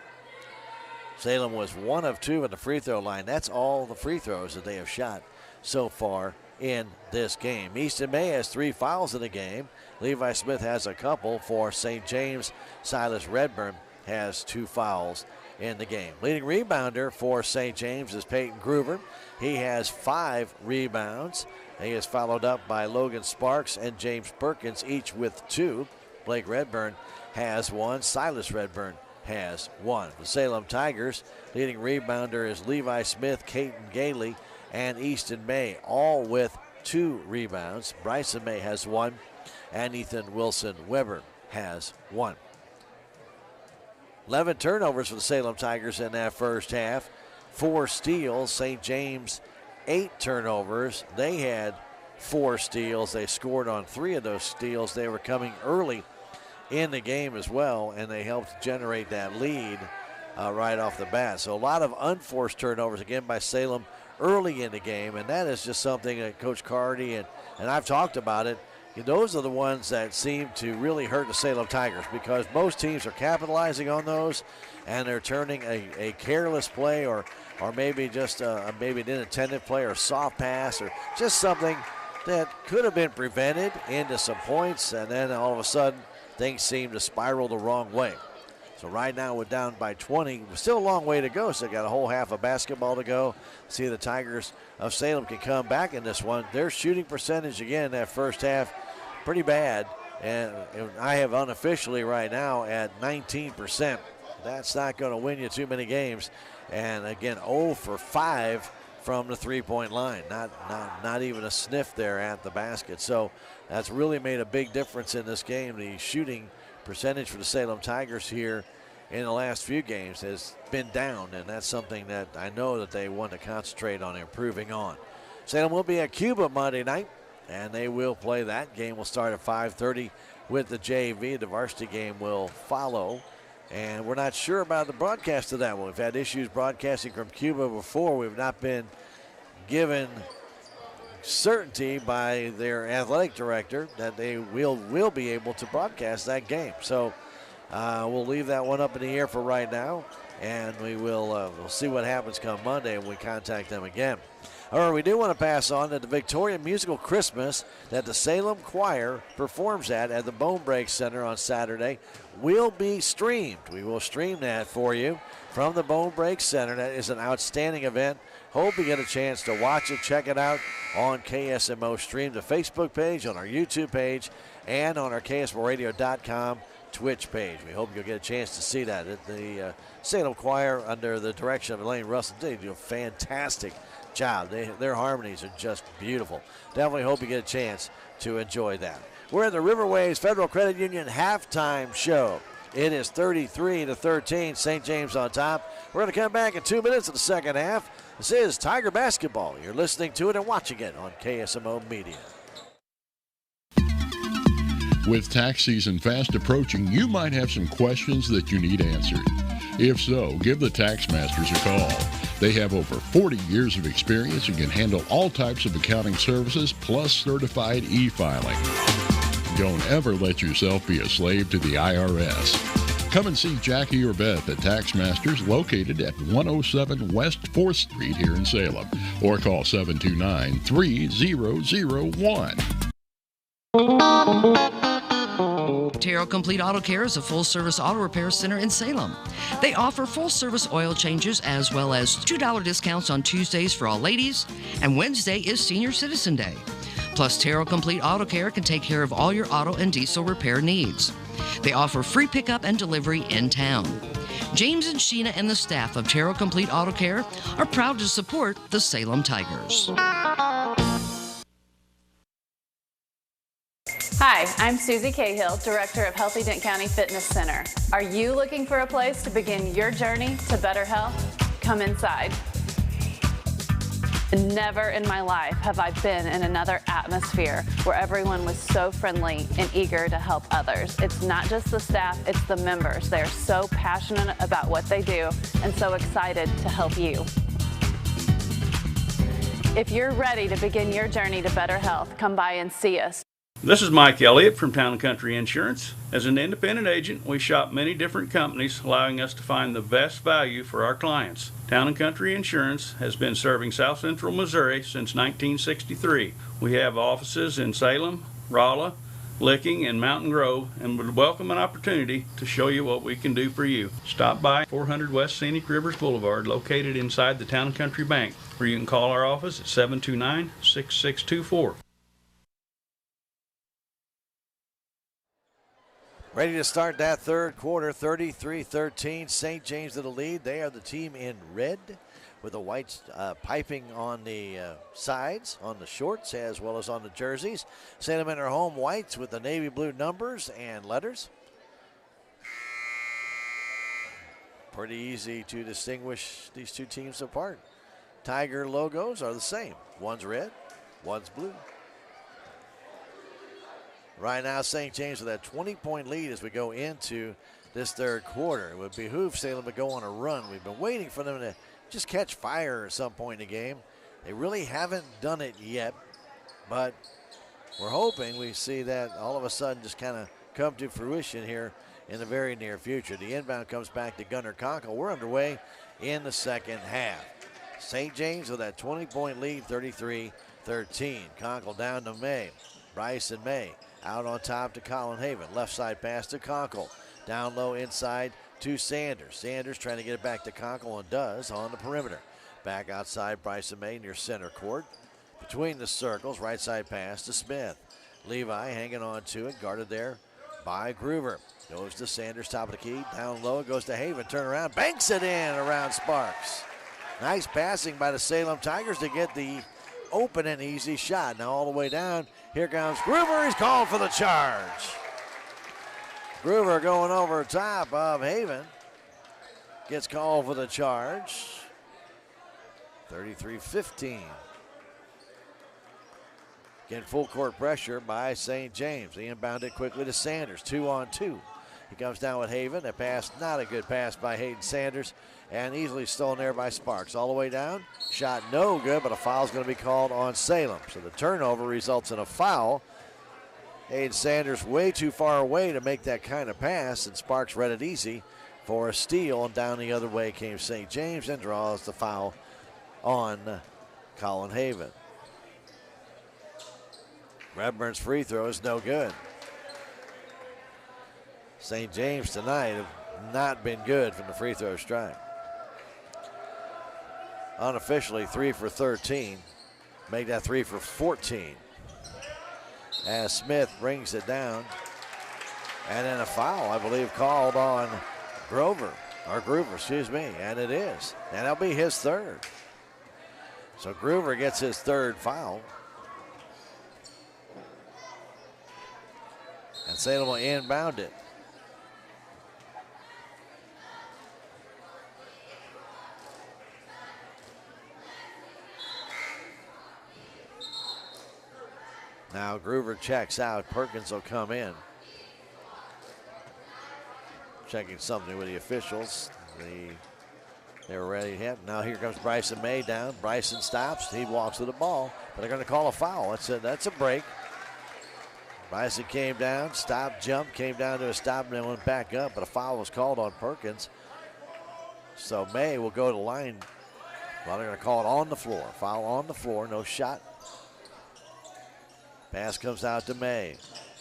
Salem was 1 of 2 at the free throw line. That's all the free throws that they have shot so far in this game. Easton May has 3 fouls in the game. Levi Smith has a couple for St. James. Silas Redburn has 2 fouls in the game. Leading rebounder for St. James is Peyton Groover. He has 5 rebounds. He is followed up by Logan Sparks and James Perkins, each with 2. Blake Redburn has 1. Silas Redburn has 1. The Salem Tigers, leading rebounder is Levi Smith, Caden Gailey, and Easton May, all with 2 rebounds. Bryson May has 1, and Ethan Wilson Weber has 1. 11 turnovers for the Salem Tigers in that first half. 4 steals. St. James, 8 turnovers. They had 4 steals. They scored on 3 of those steals. They were coming early in the game as well, and they helped generate that lead right off the bat. So a lot of unforced turnovers again by Salem early in the game, and that is just something that Coach Cardy and I've talked about it. Those are the ones that seem to really hurt the Salem Tigers because most teams are capitalizing on those, and they're turning a careless play or maybe just maybe an inattentive play or soft pass or just something that could have been prevented into some points, and then all of a sudden things seem to spiral the wrong way. So right now we're down by 20. Still a long way to go, so got a whole half of basketball to go. See if the Tigers of Salem can come back in this one. Their shooting percentage again that first half, pretty bad. And I have unofficially right now at 19%. That's not going to win you too many games. And again, 0 for 5 from the three-point line. Not even a sniff there at the basket. So that's really made a big difference in this game. The shooting percentage for the Salem Tigers here in the last few games has been down, and that's something that I know that they want to concentrate on improving on. Salem will be at Cuba Monday night, and they will play that. Game will start at 5:30 with the JV. The varsity game will follow, and we're not sure about the broadcast of that one. We've had issues broadcasting from Cuba before. We've not been given certainty by their athletic director that they will be able to broadcast that game. So we'll leave that one up in the air for right now, and we'll see what happens come Monday when we contact them again. However, we do want to pass on that the Victoria Musical Christmas that the Salem Choir performs at the Bone Break Center on Saturday will be streamed. We will stream that for you from the Bone Break Center. That is an outstanding event. Hope you get a chance to watch it, check it out on KSMO Stream, the Facebook page, on our YouTube page, and on our KSMORadio.com Twitch page. We hope you'll get a chance to see that. The Salem Choir, under the direction of Elaine Russell, they do a fantastic job. Their harmonies are just beautiful. Definitely hope you get a chance to enjoy that. We're at the Riverways Federal Credit Union halftime show. It is 33-13, St. James on top. We're going to come back in 2 minutes of the second half. This is Tiger Basketball. You're listening to it and watching it on KSMO Media. With tax season fast approaching, you might have some questions that you need answered. If so, give the Tax Masters a call. They have over 40 years of experience and can handle all types of accounting services plus certified e-filing. Don't ever let yourself be a slave to the IRS. Come and see Jackie or Beth at Tax Masters, located at 107 West 4th Street here in Salem, or call 729-3001. Terrell Complete Auto Care is a full-service auto repair center in Salem. They offer full-service oil changes as well as $2 discounts on Tuesdays for all ladies, and Wednesday is Senior Citizen Day. Plus, Terrell Complete Auto Care can take care of all your auto and diesel repair needs. They offer free pickup and delivery in town. James and Sheena and the staff of Terrell Complete Auto Care are proud to support the Salem Tigers. Hi, I'm Susie Cahill, Director of Healthy Dent County Fitness Center. Are you looking for a place to begin your journey to better health? Come inside. Never in my life have I been in another atmosphere where everyone was so friendly and eager to help others. It's not just the staff, it's the members. They're so passionate about what they do and so excited to help you. If you're ready to begin your journey to better health, come by and see us. This is Mike Elliott from Town & Country Insurance. As an independent agent, we shop many different companies, allowing us to find the best value for our clients. Town & Country Insurance has been serving South Central Missouri since 1963. We have offices in Salem, Rolla, Licking, and Mountain Grove, and would welcome an opportunity to show you what we can do for you. Stop by 400 West Scenic Rivers Boulevard, located inside the Town & Country Bank, or you can call our office at 729-6624. Ready to start that third quarter, 33-13. St. James to the lead. They are the team in red with the white piping on the sides, on the shorts, as well as on the jerseys. Salem in their home whites with the navy blue numbers and letters. Pretty easy to distinguish these two teams apart. Tiger logos are the same. One's red, one's blue. Right now, St. James with that 20-point lead as we go into this third quarter. It would behoove Salem to go on a run. We've been waiting for them to just catch fire at some point in the game. They really haven't done it yet, but we're hoping we see that all of a sudden just kind of come to fruition here in the very near future. The inbound comes back to Gunnar Conkle. We're underway in the second half. St. James with that 20-point lead, 33-13. Conkle down to May. Bryson May. Out on top to Colin Haven. Left side pass to Conkle. Down low inside to Sanders. Sanders trying to get it back to Conkle and does on the perimeter. Back outside Bryson May near center court. Between the circles, right side pass to Smith. Levi hanging on to it, guarded there by Groover. Goes to Sanders, top of the key. Down low, goes to Haven. Turn around, banks it in around Sparks. Nice passing by the Salem Tigers to get the open and easy shot. Now all the way down. Here comes Groover. He's called for the charge. Groover going over top of Haven. gets called for the charge. 33-15. Again, full court pressure by St. James. He inbounded quickly to Sanders, 2-on-2. He comes down with Haven. A pass, not a good pass by Hayden Sanders, and easily stolen there by Sparks. All the way down, shot no good, but a foul's going to be called on Salem. So the turnover results in a foul. Hayden Sanders way too far away to make that kind of pass, and Sparks read it easy for a steal, and down the other way came St. James and draws the foul on Colin Haven. Redburn's free throw is no good. St. James tonight have not been good from the free throw stripe. Unofficially 3 for 13. Make that 3 for 14. As Smith brings it down. And then a foul, I believe, called on Groover, and it is. And that'll be his third. So Groover gets his third foul. And Salem will inbound it. Now Groover checks out. Perkins will come in. Checking something with the officials. They were ready to hit. Now here comes Bryson May down. Bryson stops. He walks to the ball, but they're going to call a foul. That's a break. Bryson came down, stopped, jumped, came down to a stop, and then went back up, but a foul was called on Perkins. So May will go to the line. Well, they're going to call it on the floor. Foul on the floor, no shot. Pass comes out to May.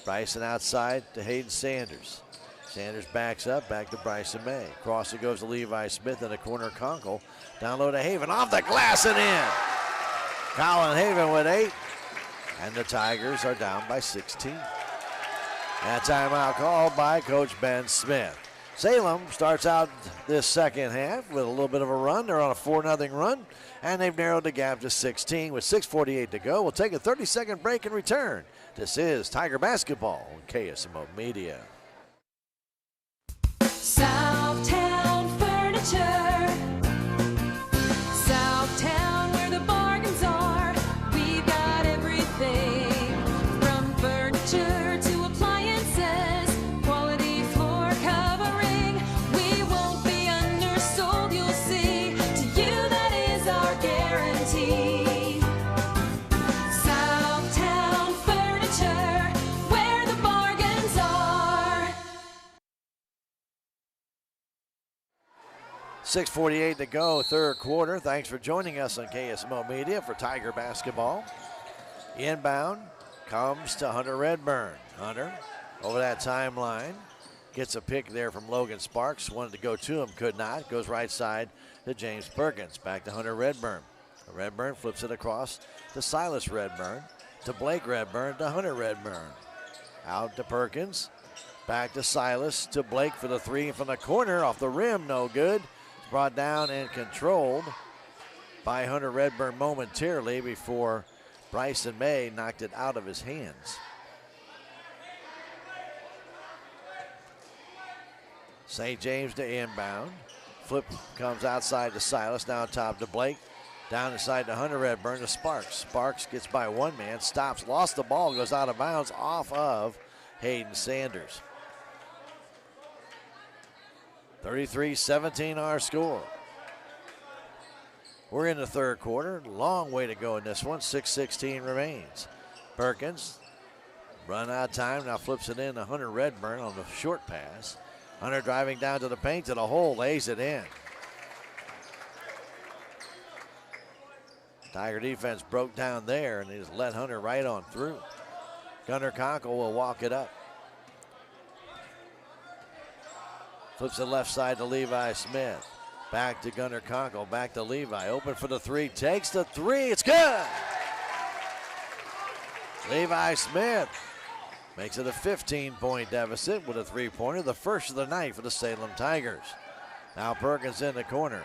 Bryson outside to Hayden Sanders. Sanders backs up, back to Bryson May. Cross it goes to Levi Smith in the corner. Conkle down low to Haven, off the glass and in. Colin Haven with 8. And the Tigers are down by 16. That timeout called by Coach Ben Smith. Salem starts out this second half with a little bit of a run. They're on a 4-0 run, and they've narrowed the gap to 16 with 6:48 to go. We'll take a 30-second break and return. This is Tiger Basketball on KSMO Media. Southtown Furniture. Southtown, where the bargains are. We've got everything from furniture to appliances. Quality floor covering. We won't be undersold, you'll see. To you, that is our guarantee. Southtown Furniture, where the bargains are. 6:48 to go, third quarter. Thanks for joining us on KSMO Media for Tiger Basketball. Inbound comes to Hunter Redburn. Hunter over that timeline. Gets a pick there from Logan Sparks. Wanted to go to him, could not. Goes right side to James Perkins. Back to Hunter Redburn. Redburn flips it across to Silas Redburn. To Blake Redburn to Hunter Redburn. Out to Perkins. Back to Silas to Blake for the three from the corner. Off the rim, no good. Brought down and controlled by Hunter Redburn momentarily before Bryson May knocked it out of his hands. St. James to inbound. Flip comes outside to Silas, now top to Blake. Down inside to Hunter Redburn to Sparks. Sparks gets by one man, stops, lost the ball, goes out of bounds off of Hayden Sanders. 33-17 our score. We're in the third quarter. Long way to go in this one. 6:16 remains. Perkins run out of time. Now flips it in to Hunter Redburn on the short pass. Hunter driving down to the paint to the hole. Lays it in. Tiger defense broke down there and they just let Hunter right on through. Gunnar Conkle will walk it up. Flips it left side to Levi Smith. Back to Gunnar Conkle. Back to Levi. Open for the three. Takes the three. It's good. Levi Smith makes it a 15-point deficit with a three-pointer. The first of the night for the Salem Tigers. Now Perkins in the corner.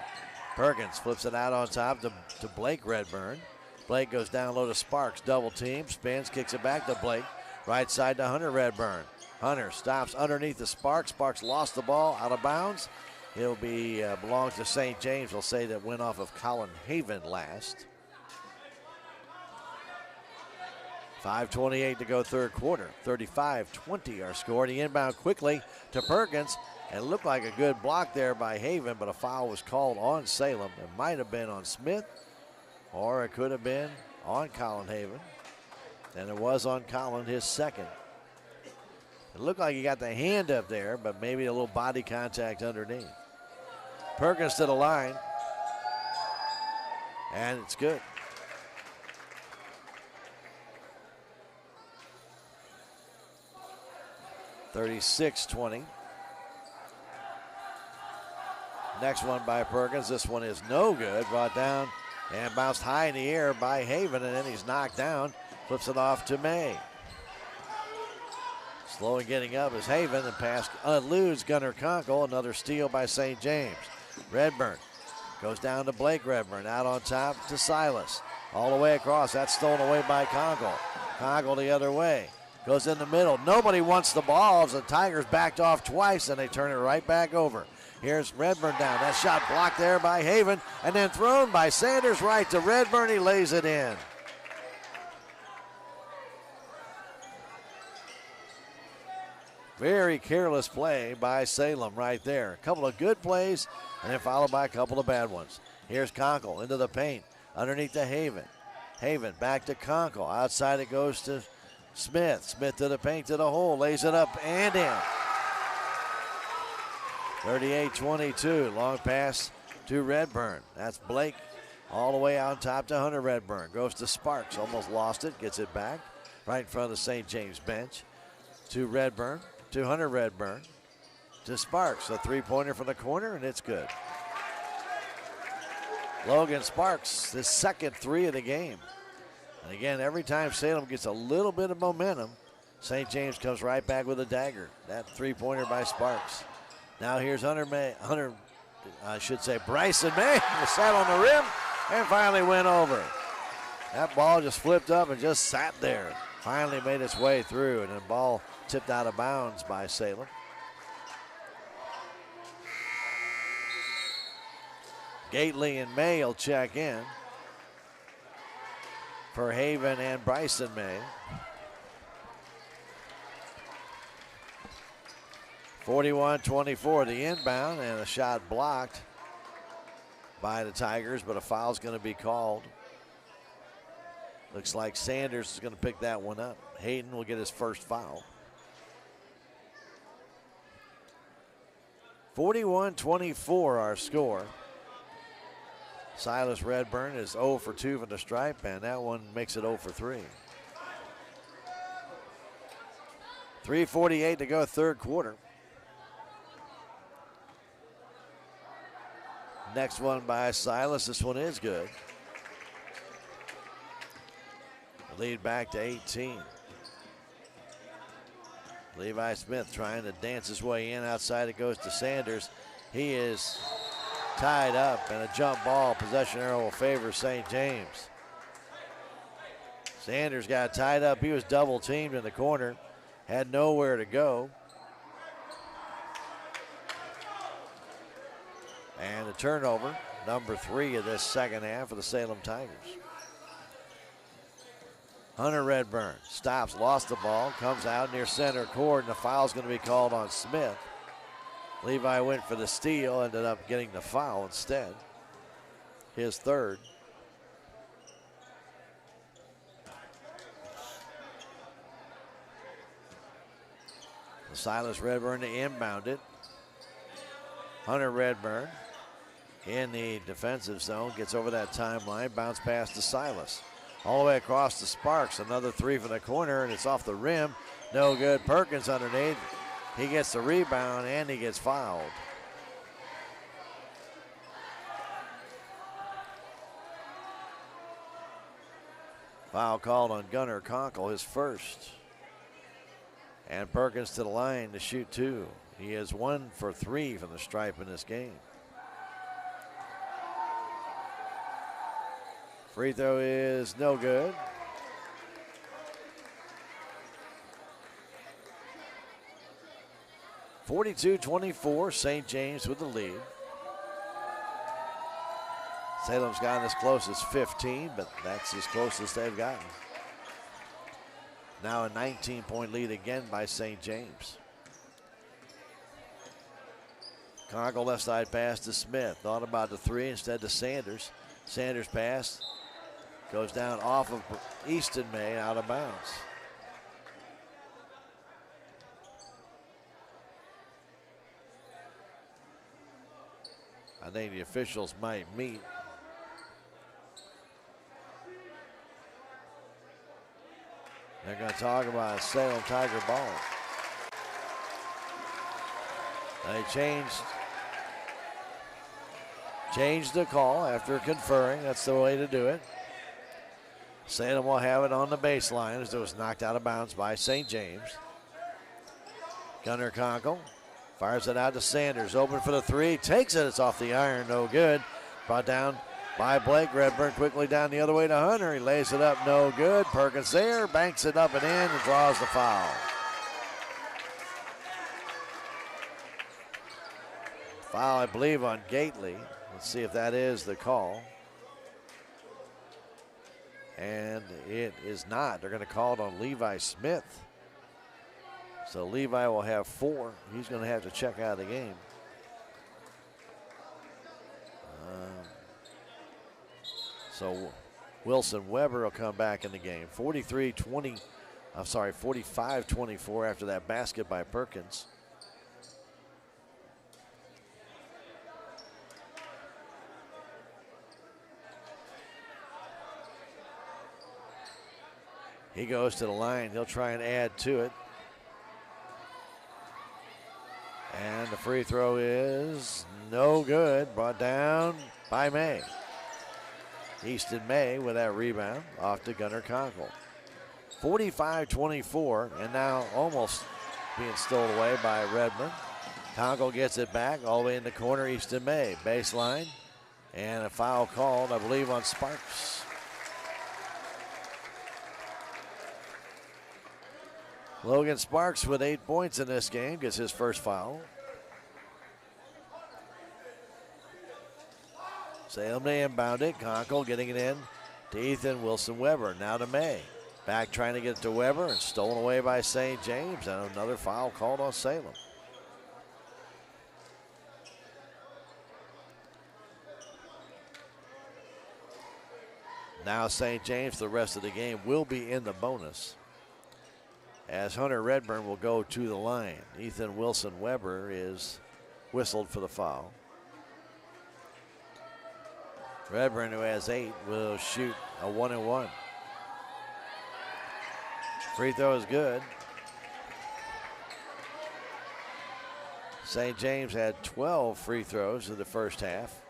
Perkins flips it out on top to Blake Redburn. Blake goes down low to Sparks. Double team. Spins. Kicks it back to Blake. Right side to Hunter Redburn. Hunter stops underneath the Sparks. Sparks lost the ball out of bounds. He'll be belongs to St. James. We'll say that went off of Colin Haven last. 5:28 to go third quarter. 35-20 our score. The inbound quickly to Perkins. And it looked like a good block there by Haven, but a foul was called on Salem. It might have been on Smith, or it could have been on Colin Haven. And it was on Colin, his second. It looked like he got the hand up there, but maybe a little body contact underneath. Perkins to the line. And it's good. (36-20). Next one by Perkins. This one is no good. Brought down and bounced high in the air by Haven, and then he's knocked down. Flips it off to May. Slow in getting up is Haven, and pass eludes Gunnar Conkle. Another steal by St. James. Redburn goes down to Blake Redburn. Out on top to Silas. All the way across. That's stolen away by Conkle. Conkle the other way. Goes in the middle. Nobody wants the ball as the Tigers backed off twice, and they turn it right back over. Here's Redburn down. That shot blocked there by Haven, and then thrown by Sanders right to Redburn. He lays it in. Very careless play by Salem right there. A couple of good plays, and then followed by a couple of bad ones. Here's Conkle into the paint, underneath to Haven. Haven back to Conkle. Outside it goes to Smith. Smith to the paint, to the hole, lays it up and in. 38-22, long pass to Redburn. That's Blake all the way out top to Hunter Redburn. Goes to Sparks, almost lost it, gets it back right in front of the St. James bench. To Redburn, to Hunter Redburn, to Sparks. A three-pointer from the corner, and it's good. Logan Sparks, his second three of the game. And again, every time Salem gets a little bit of momentum, St. James comes right back with a dagger. That three-pointer by Sparks. Now here's Bryson May, sat on the rim and finally went over. That ball just flipped up and just sat there. Finally made its way through, and the ball tipped out of bounds by Salem. Gately and May will check in for Haven and Bryson May. 41-24 the inbound, and a shot blocked by the Tigers, but a foul's going to be called. Looks like Sanders is going to pick that one up. Hayden will get his first foul. 41-24 our score. Silas Redburn is 0 for 2 from the stripe, and that one makes it 0 for 3. 3:48 to go third quarter. Next one by Silas. This one is good. Lead back to 18. Levi Smith trying to dance his way in. Outside it goes to Sanders. He is tied up, and a jump ball. Possession arrow will favor St. James. Sanders got tied up. He was double teamed in the corner. Had nowhere to go. And a turnover, number 3 of this second half for the Salem Tigers. Hunter Redburn stops, lost the ball, comes out near center court, and the foul's going to be called on Smith. Levi went for the steal, ended up getting the foul instead. His third. Silas Redburn to inbound it. Hunter Redburn in the defensive zone, gets over that timeline, bounce pass to Silas. All the way across to Sparks, another three from the corner, and it's off the rim. No good. Perkins underneath. He gets the rebound, and he gets fouled. Foul called on Gunnar Conkle, his first. And Perkins to the line to shoot 2. He is 1 for 3 from the stripe in this game. Free throw is no good. 42-24, St. James with the lead. Salem's gotten as close as 15, but that's as close as they've gotten. Now a 19-point lead again by St. James. Conkle left side pass to Smith. Thought about the three, instead to Sanders. Sanders pass goes down off of Easton May, out of bounds. I think the officials might meet. They're going to talk about a Salem Tiger ball. They changed the call after conferring. That's the way to do it. Salem will have it on the baseline as it was knocked out of bounds by St. James. Gunnar Conkle fires it out to Sanders. Open for the three. Takes it. It's off the iron. No good. Brought down by Blake. Redburn quickly down the other way to Hunter. He lays it up. No good. Perkins there. Banks it up and in and draws the foul. Foul, I believe, on Gately. Let's see if that is the call. And it is not. They're going to call it on Levi Smith. So Levi will have 4. He's going to have to check out of the game. So Wilson Weber will come back in the game. 45-24 after that basket by Perkins. He goes to the line. He'll try and add to it. And the free throw is no good. Brought down by May. Easton May with that rebound off to Gunnar Conkle. 45-24, and now almost being stolen away by Redmond. Conkle gets it back all the way in the corner. Easton May, baseline, and a foul called, I believe, on Sparks. Logan Sparks with 8 points in this game gets his first foul. Salem to inbound it. Conkle getting it in to Ethan Wilson Weber. Now to May. Back trying to get it to Weber and stolen away by St. James. And another foul called on Salem. Now St. James, the rest of the game, will be in the bonus, as Hunter Redburn will go to the line. Ethan Wilson Weber is whistled for the foul. Redburn, who has 8, will shoot a 1-and-1. Free throw is good. St. James had 12 free throws in the first half.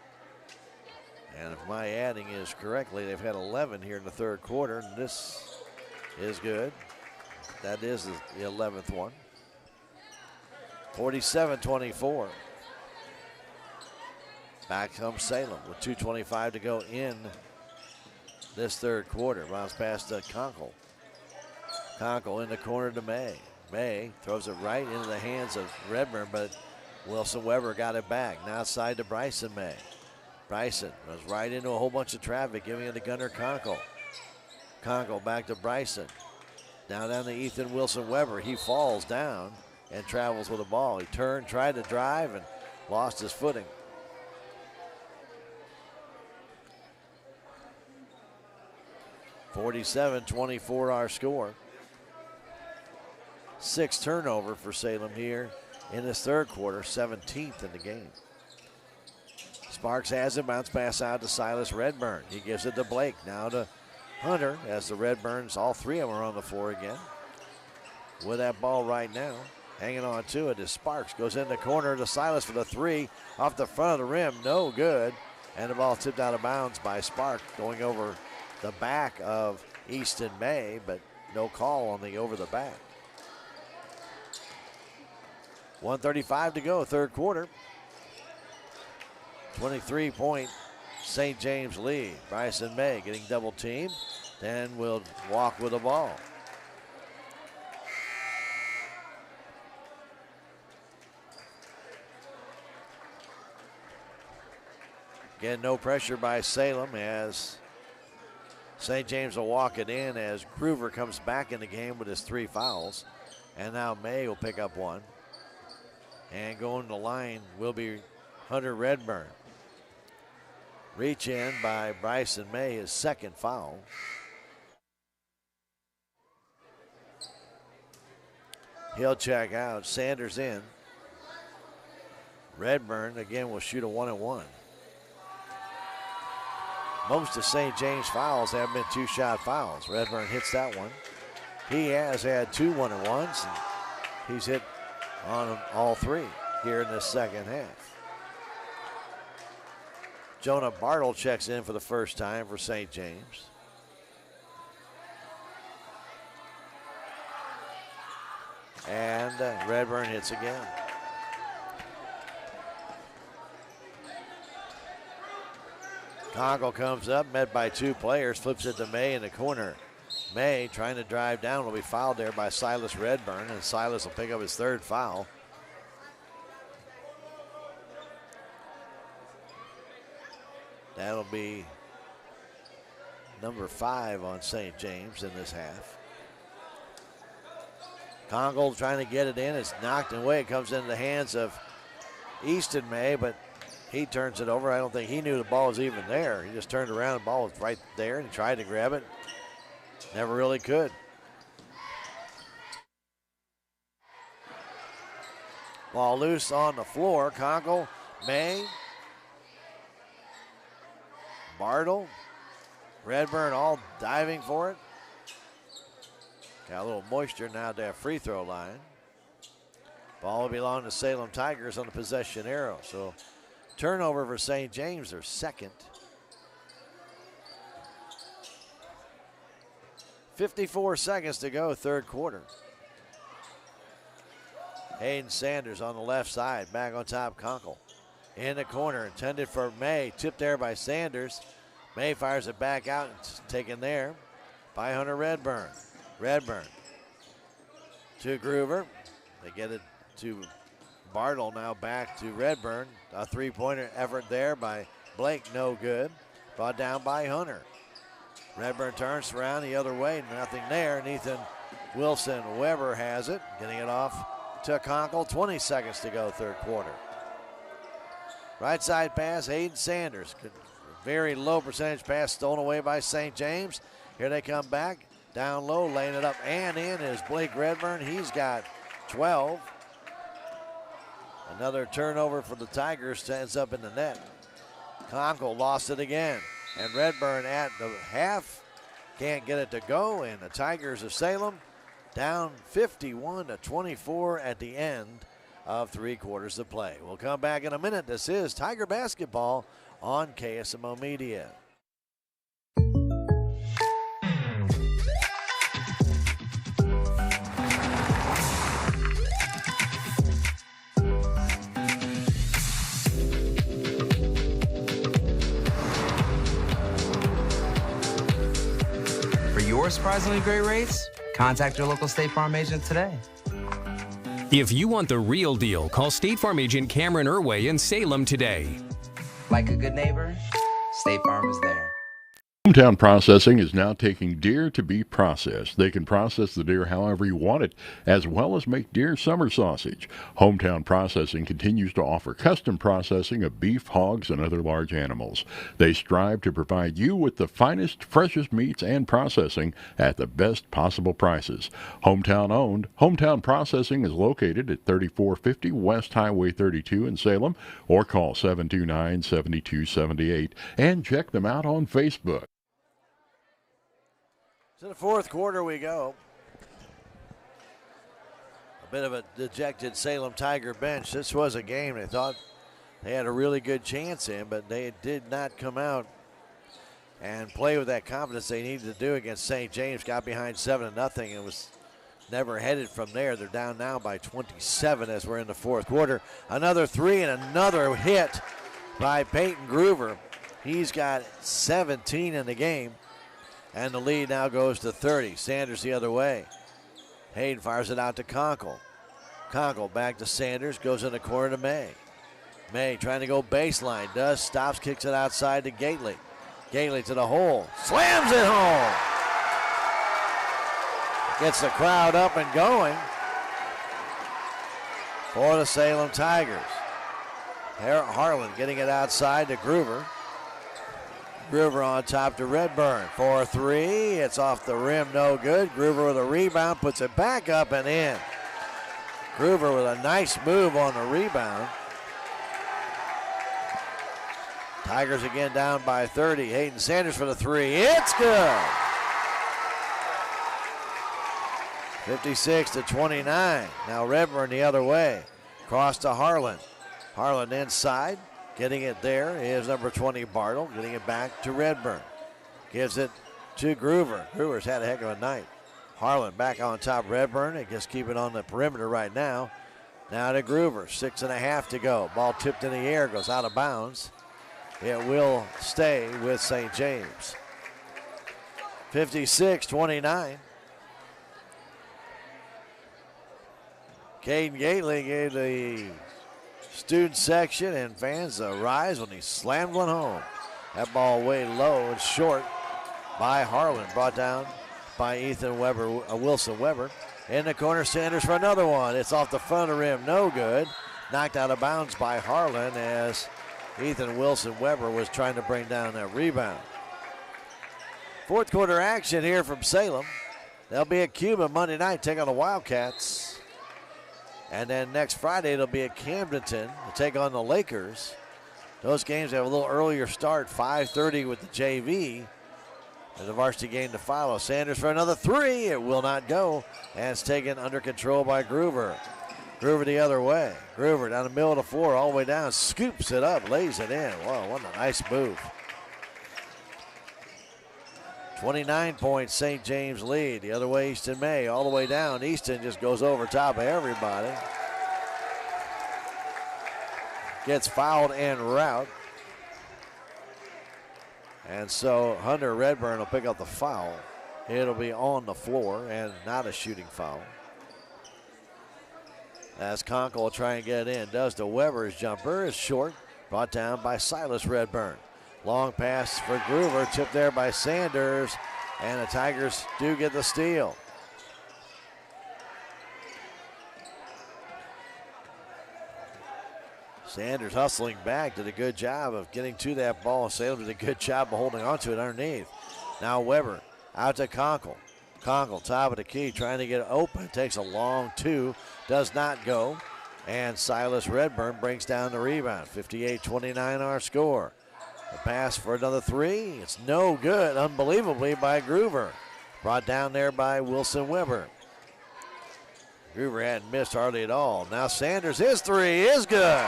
And if my adding is correctly, they've had 11 here in the third quarter. And this is good. That is the 11th one. 47-24. Back comes Salem with 2:25 to go in this third quarter. Bounce pass to Conkle. Conkle in the corner to May. May throws it right into the hands of Redburn, but Wilson Weber got it back. Now outside to Bryson May. Bryson goes right into a whole bunch of traffic, giving it to Gunnar Conkle. Conkle back to Bryson. Now down to Ethan Wilson Weber. He falls down and travels with the ball. He turned, tried to drive, and lost his footing. (47-24) our score. 6th turnover for Salem here in this third quarter, 17th in the game. Sparks has it, bounce pass out to Silas Redburn. He gives it to Blake, now to Hunter, as the Redburns, all 3 of them are on the floor again. With that ball right now, hanging on to it is Sparks. Goes in the corner to Silas for the 3, off the front of the rim, no good. And the ball tipped out of bounds by Sparks, going over the back of Easton May, but no call on the over the back. 1:35 to go, third quarter. 23-point St. James lead. Bryson May getting double teamed, then will walk with the ball. Again, no pressure by Salem as St. James will walk it in as Groover comes back in the game with his 3 fouls. And now May will pick up 1. And going to the line will be Hunter Redburn. Reach in by Bryson May, his 2nd foul. He'll check out. Sanders in. Redburn again will shoot a 1-and-1. Most of St. James' fouls have been 2-shot fouls. Redburn hits that one. He has had 2 1-and-1s, and he's hit on all 3 here in the second half. Jonah Bartle checks in for the first time for St. James. And Redburn hits again. Conkle comes up, met by 2 players, flips it to May in the corner. May trying to drive down, will be fouled there by Silas Redburn, and Silas will pick up his 3rd foul. That'll be number 5 on St. James in this half. Conkle trying to get it in. It's knocked away. It comes into the hands of Easton May, but he turns it over. I don't think he knew the ball was even there. He just turned around. The ball was right there, and he tried to grab it. Never really could. Ball loose on the floor. Conkle, May, Bartle, Redburn all diving for it. Got a little moisture now at that free throw line. Ball will belong to Salem Tigers on the possession arrow. So turnover for St. James, their 2nd. 54 seconds to go, 3rd quarter. Hayden Sanders on the left side, back on top, Conkle. In the corner, intended for May, tipped there by Sanders. May fires it back out, and taken there by Hunter Redburn. Redburn to Groover. They get it to Bartle, now back to Redburn. A 3-pointer effort there by Blake, no good. Brought down by Hunter. Redburn turns around the other way, nothing there. And Ethan Wilson Weber has it, getting it off to Conkle. 20 seconds to go, 3rd quarter. Right side pass, Hayden Sanders. Very low percentage pass stolen away by St. James. Here they come back. Down low, laying it up and in is Blake Redburn. He's got 12. Another turnover for the Tigers, ends up in the net. Conkle lost it again. And Redburn at the half can't get it to go. And the Tigers of Salem down 51-24 at the end of 3 quarters of play. We'll come back in a minute. This is Tiger Basketball on KSMO Media. For your surprisingly great rates, contact your local State Farm agent today. If you want the real deal, call State Farm agent Cameron Irway in Salem today. Like a good neighbor, State Farm is there. Hometown Processing is now taking deer to be processed. They can process the deer however you want it, as well as make deer summer sausage. Hometown Processing continues to offer custom processing of beef, hogs, and other large animals. They strive to provide you with the finest, freshest meats and processing at the best possible prices. Hometown owned, Hometown Processing is located at 3450 West Highway 32 in Salem, or call 729-7278 and check them out on Facebook. To the 4th quarter we go. A bit of a dejected Salem Tiger bench. This was a game they thought they had a really good chance in, but they did not come out and play with that confidence they needed to do against St. James. Got behind 7-0 and was never headed from there. They're down now by 27 as we're in the 4th quarter. Another 3 and another hit by Peyton Groover. He's got 17 in the game. And the lead now goes to 30. Sanders the other way. Hayden fires it out to Conkle. Conkle back to Sanders, goes in the corner to May. May trying to go baseline. Does. Stops, kicks it outside to Gately. Gately to the hole. Slams it home. Gets the crowd up and going for the Salem Tigers. Harlan getting it outside to Groover. Groover on top to Redburn. 4-3. It's off the rim, no good. Groover with a rebound, puts it back up and in. Groover with a nice move on the rebound. Tigers again down by 30. Hayden Sanders for the three. It's good. 56-29. Now Redburn the other way. Cross to Harlan. Harlan inside. Getting it there is number 20 Bartle. Getting it back to Redburn. Gives it to Groover. Groover's had a heck of a night. Harlan back on top. Redburn. They just keep it on the perimeter right now. Now to Groover. 6.5 to go. Ball tipped in the air. Goes out of bounds. It will stay with St. James. 56-29. Caden Gately gave the student section and fans a rise when he slammed one home. That ball way low and short by Harlan. Brought down by Wilson Weber. In the corner, Sanders for another one. It's off the front of the rim, no good. Knocked out of bounds by Harlan as Ethan Wilson Weber was trying to bring down that rebound. Fourth quarter action here from Salem. They'll be at Cuba Monday night, take on the Wildcats. And then next Friday, it'll be at Camdenton to take on the Lakers. Those games have a little earlier start, 5:30 with the JV. And the varsity game to follow. Sanders for another three. It will not go. And it's taken under control by Groover. Groover the other way. Groover down the middle of the floor, all the way down, scoops it up, lays it in. Wow, what a nice move. 29 points, St. James lead. The other way, Easton May, all the way down. Easton just goes over top of everybody. Gets fouled en route. And so Hunter Redburn will pick up the foul. It'll be on the floor and not a shooting foul. As Conkle will try and get it in. Does to Weber. His jumper is short. Brought down by Silas Redburn. Long pass for Groover. Tipped there by Sanders. And the Tigers do get the steal. Sanders hustling back. Did a good job of getting to that ball. Salem did a good job of holding onto it underneath. Now Weber out to Conkle. Conkle, top of the key, trying to get it open. Takes a long two. Does not go. And Silas Redburn brings down the rebound. 58-29 our score. The pass for another three. It's no good, unbelievably, by Groover. Brought down there by Wilson Weber. Groover hadn't missed hardly at all. Now Sanders, his three is good.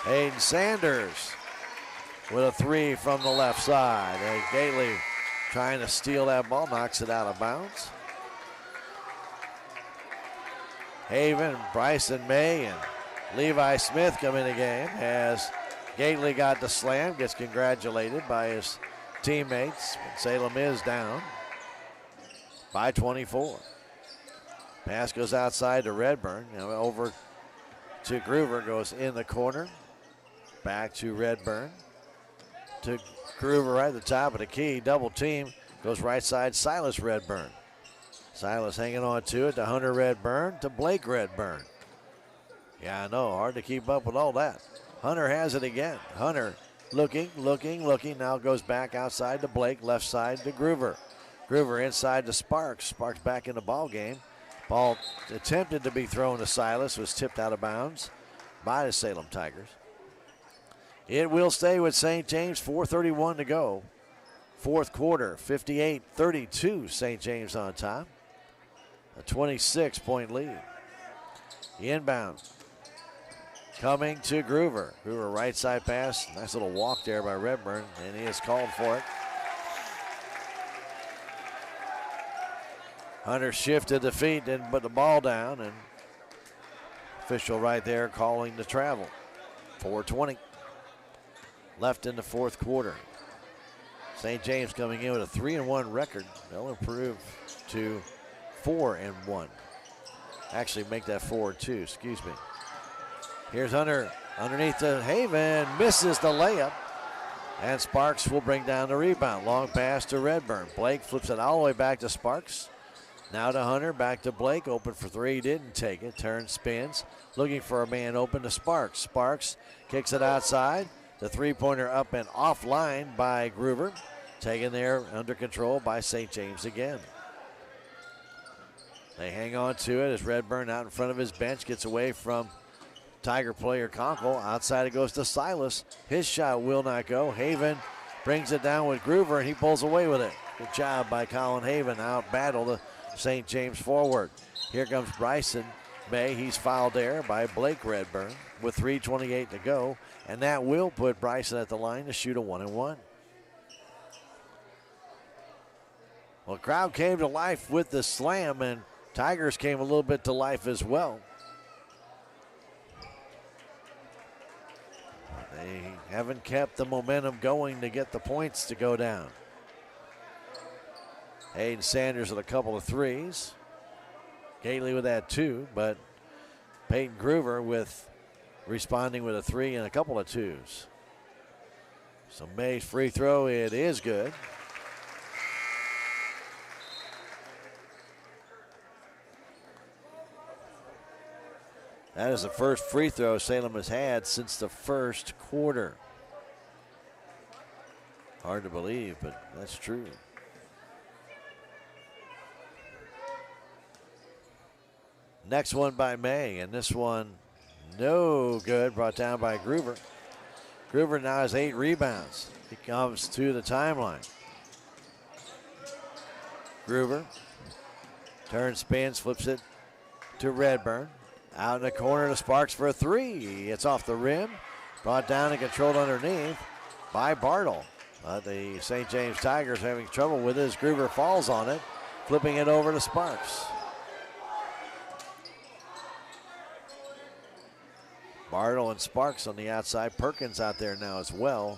Hayden Sanders with a three from the left side. And Gately trying to steal that ball, knocks it out of bounds. Haven, Bryson May, and Levi Smith come in the game as Gately got the slam, gets congratulated by his teammates. Salem is down by 24. Pass goes outside to Redburn. Now over to Groover, goes in the corner. Back to Redburn. To Groover right at the top of the key. Double team. Goes right side, Silas Redburn. Silas hanging on to it to Hunter Redburn to Blake Redburn. Yeah, I know. Hard to keep up with all that. Hunter has it again. Hunter looking. Now goes back outside to Blake. Left side to Groover. Groover inside to Sparks. Sparks back in the ball game. Ball attempted to be thrown to Silas. Was tipped out of bounds by the Salem Tigers. It will stay with St. James. 4:31 to go. Fourth quarter, 58-32. St. James on top. A 26-point lead. The inbound coming to Groover. Groover right side pass. Nice little walk there by Redburn, and he is called for it. Hunter shifted the feet, didn't put the ball down, and official right there calling the travel. 4:20 left in the fourth quarter. St. James coming in with a 3-1 record. They'll improve to 4-1. Actually make that 4-2, excuse me. Here's Hunter underneath to Haven, misses the layup. And Sparks will bring down the rebound. Long pass to Redburn. Blake flips it all the way back to Sparks. Now to Hunter, back to Blake. Open for three, didn't take it. Turns, spins, looking for a man open to Sparks. Sparks kicks it outside. The three-pointer up and offline by Groover. Taken there under control by St. James again. They hang on to it as Redburn out in front of his bench gets away from Tiger player Conkle. Outside it goes to Silas. His shot will not go. Haven brings it down with Groover, and he pulls away with it. Good job by Colin Haven. Out battle the St. James forward. Here comes Bryson May. He's fouled there by Blake Redburn with 3:28 to go, and that will put Bryson at the line to shoot a 1-and-1. Well, the crowd came to life with the slam, and Tigers came a little bit to life as well. They haven't kept the momentum going to get the points to go down. Hayden Sanders with a couple of threes. Gately with that two, but Peyton Groover with responding with a three and a couple of twos. So May's free throw, it is good. That is the first free throw Salem has had since the first quarter. Hard to believe, but that's true. Next one by May, and this one no good, brought down by Groover. Groover now has 8 rebounds. He comes to the timeline. Groover turns, spins, flips it to Redburn. Out in the corner to Sparks for a three. It's off the rim. Brought down and controlled underneath by Bartle. The St. James Tigers having trouble with it as Groover falls on it, flipping it over to Sparks. Bartle and Sparks on the outside. Perkins out there now as well.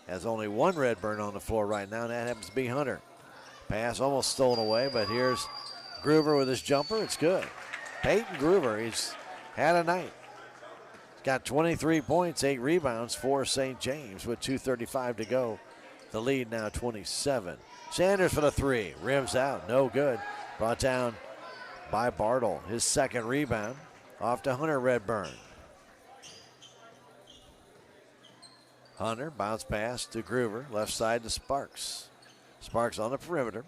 Has only one Redburn on the floor right now, and that happens to be Hunter. Pass almost stolen away, but here's Groover with his jumper. It's good. Peyton Groover, he's had a night. He's got 23 points, 8 rebounds for St. James with 2:35 to go. The lead now 27. Sanders for the three. Rims out, no good. Brought down by Bartle. His second rebound. Off to Hunter Redburn. Hunter, bounce pass to Groover. Left side to Sparks. Sparks on the perimeter.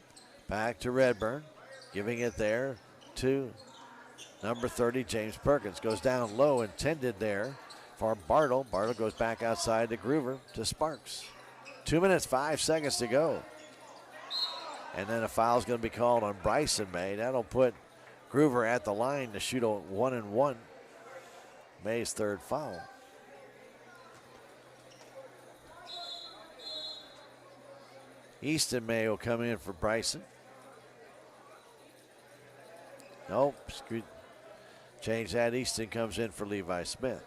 Back to Redburn. Giving it there to number 30, James Perkins. Goes down low, intended there for Bartle. Bartle goes back outside to Groover to Sparks. 2 minutes, 5 seconds to go. And then a foul's going to be called on Bryson May. That'll put Groover at the line to shoot a 1-and-1. May's third foul. Easton May will come in for Bryson. Nope. Change that. Easton comes in for Levi Smith.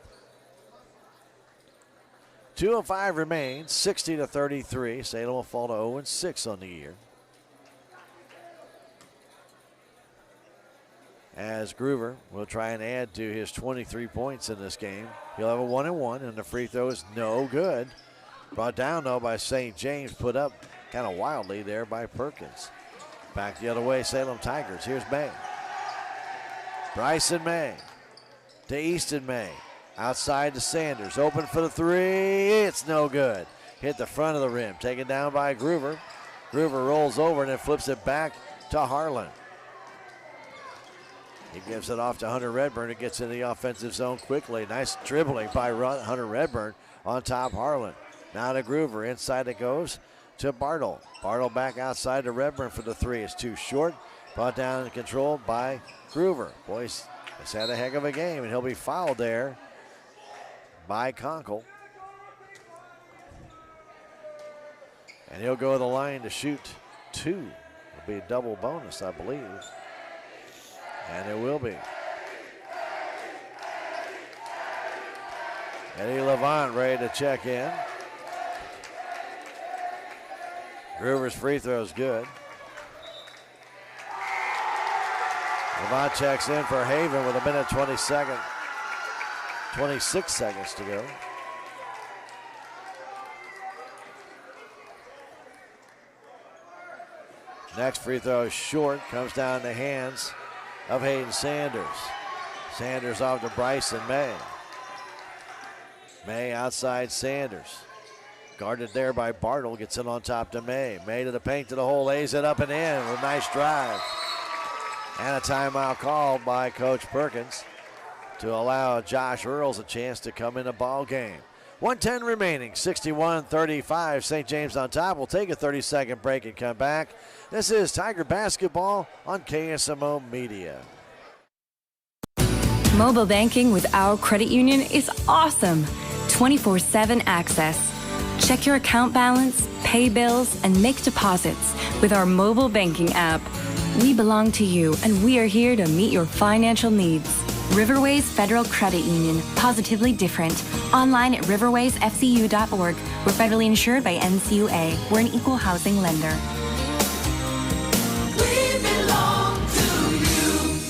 2:05 remains. 60-33. Salem will fall to 0-6 on the year. As Groover will try and add to his 23 points in this game. He'll have a 1-and-1, and the free throw is no good. Brought down, though, by St. James. Put up kind of wildly there by Perkins. Back the other way, Salem Tigers. Here's May. Bryson May to Easton May. Outside to Sanders. Open for the three. It's no good. Hit the front of the rim. Taken down by Groover. Groover rolls over and then flips it back to Harlan. He gives it off to Hunter Redburn. It gets in the offensive zone quickly. Nice dribbling by Hunter Redburn on top Harlan. Now to Groover. Inside it goes to Bartle. Bartle back outside to Redburn for the three. It's too short. Brought down and controlled by Groover. Boys, he's had a heck of a game, and he'll be fouled there by Conkle. And he'll go to the line to shoot 2. It'll be a double bonus, I believe. And it will be. Eddie Levant ready to check in. Groover's free throw is good. Levant checks in for Haven with 1:22. 26 seconds to go. Next free throw is short, comes down in the hands of Hayden Sanders. Sanders off to Bryson May. May outside Sanders. Guarded there by Bartle, gets it on top to May. May to the paint, to the hole, lays it up and in with a nice drive. And a timeout called by Coach Perkins to allow Josh Earls a chance to come in the ball game. 1:10 remaining, 61-35. St. James on top. We'll take a 30-second break and come back. This is Tiger Basketball on KSMO Media. Mobile banking with our credit union is awesome. 24/7 access. Check your account balance, pay bills, and make deposits with our mobile banking app. We belong to you, and we are here to meet your financial needs. Riverways Federal Credit Union. Positively different. Online at riverwaysfcu.org. We're federally insured by NCUA. We're an equal housing lender. We belong to you.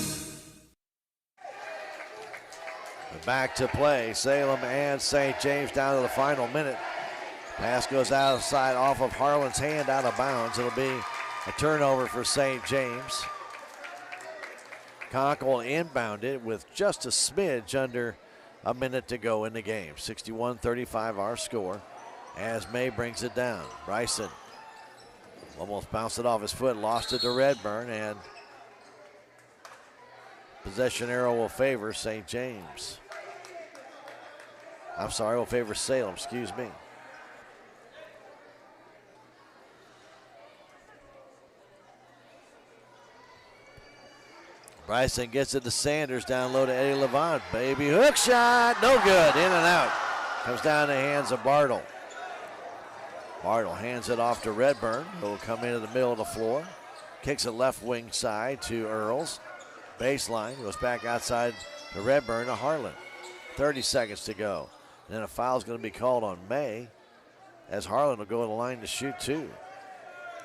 Back to play. Salem and St. James down to the final minute. Pass goes outside off of Harlan's hand, out of bounds. It'll be a turnover for St. James. Conk will inbound it with just a smidge under a minute to go in the game. 61-35 our score as May brings it down. Bryson almost bounced it off his foot, lost it to Redburn, and possession arrow will favor St. James. I'm sorry, will favor Salem, excuse me. Bryson gets it to Sanders, down low to Eddie Levant. Baby hook shot, no good, in and out. Comes down to the hands of Bartle. Bartle hands it off to Redburn, who will come into the middle of the floor. Kicks it left wing side to Earls. Baseline, goes back outside to Redburn to Harlan. 30 seconds to go. And then a foul's going to be called on May, as Harlan will go to the line to shoot two.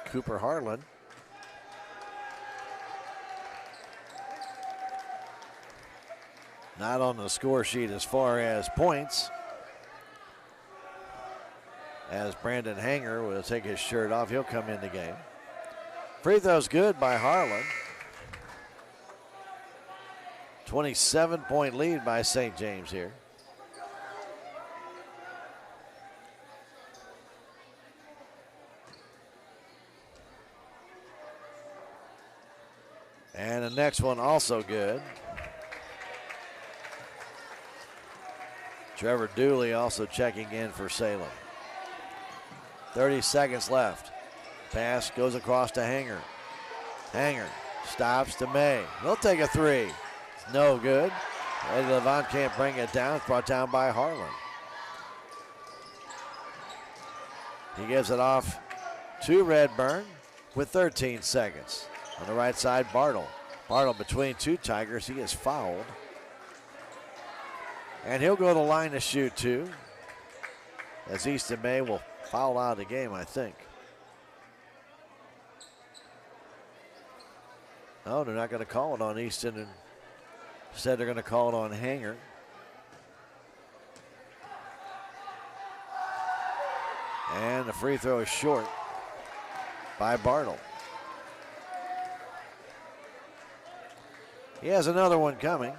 Cooper Harlan. Not on the score sheet as far as points, as Brandon Hanger will take his shirt off. He'll come in the game. Free throw's good by Harlan. 27-point lead by St. James here. And the next one also good. Trevor Dooley also checking in for Salem. 30 seconds left. Pass goes across to Hanger. Hanger stops to May. He'll take a three. It's no good. Eddie Levant can't bring it down. It's brought down by Harlan. He gives it off to Redburn with 13 seconds. On the right side, Bartle. Bartle between two Tigers. He is fouled. And he'll go to the line to shoot two, as Easton May will foul out of the game, I think. No, they're not going to call it on Easton, and instead they're going to call it on Hanger. And the free throw is short by Bartle. He has another one coming.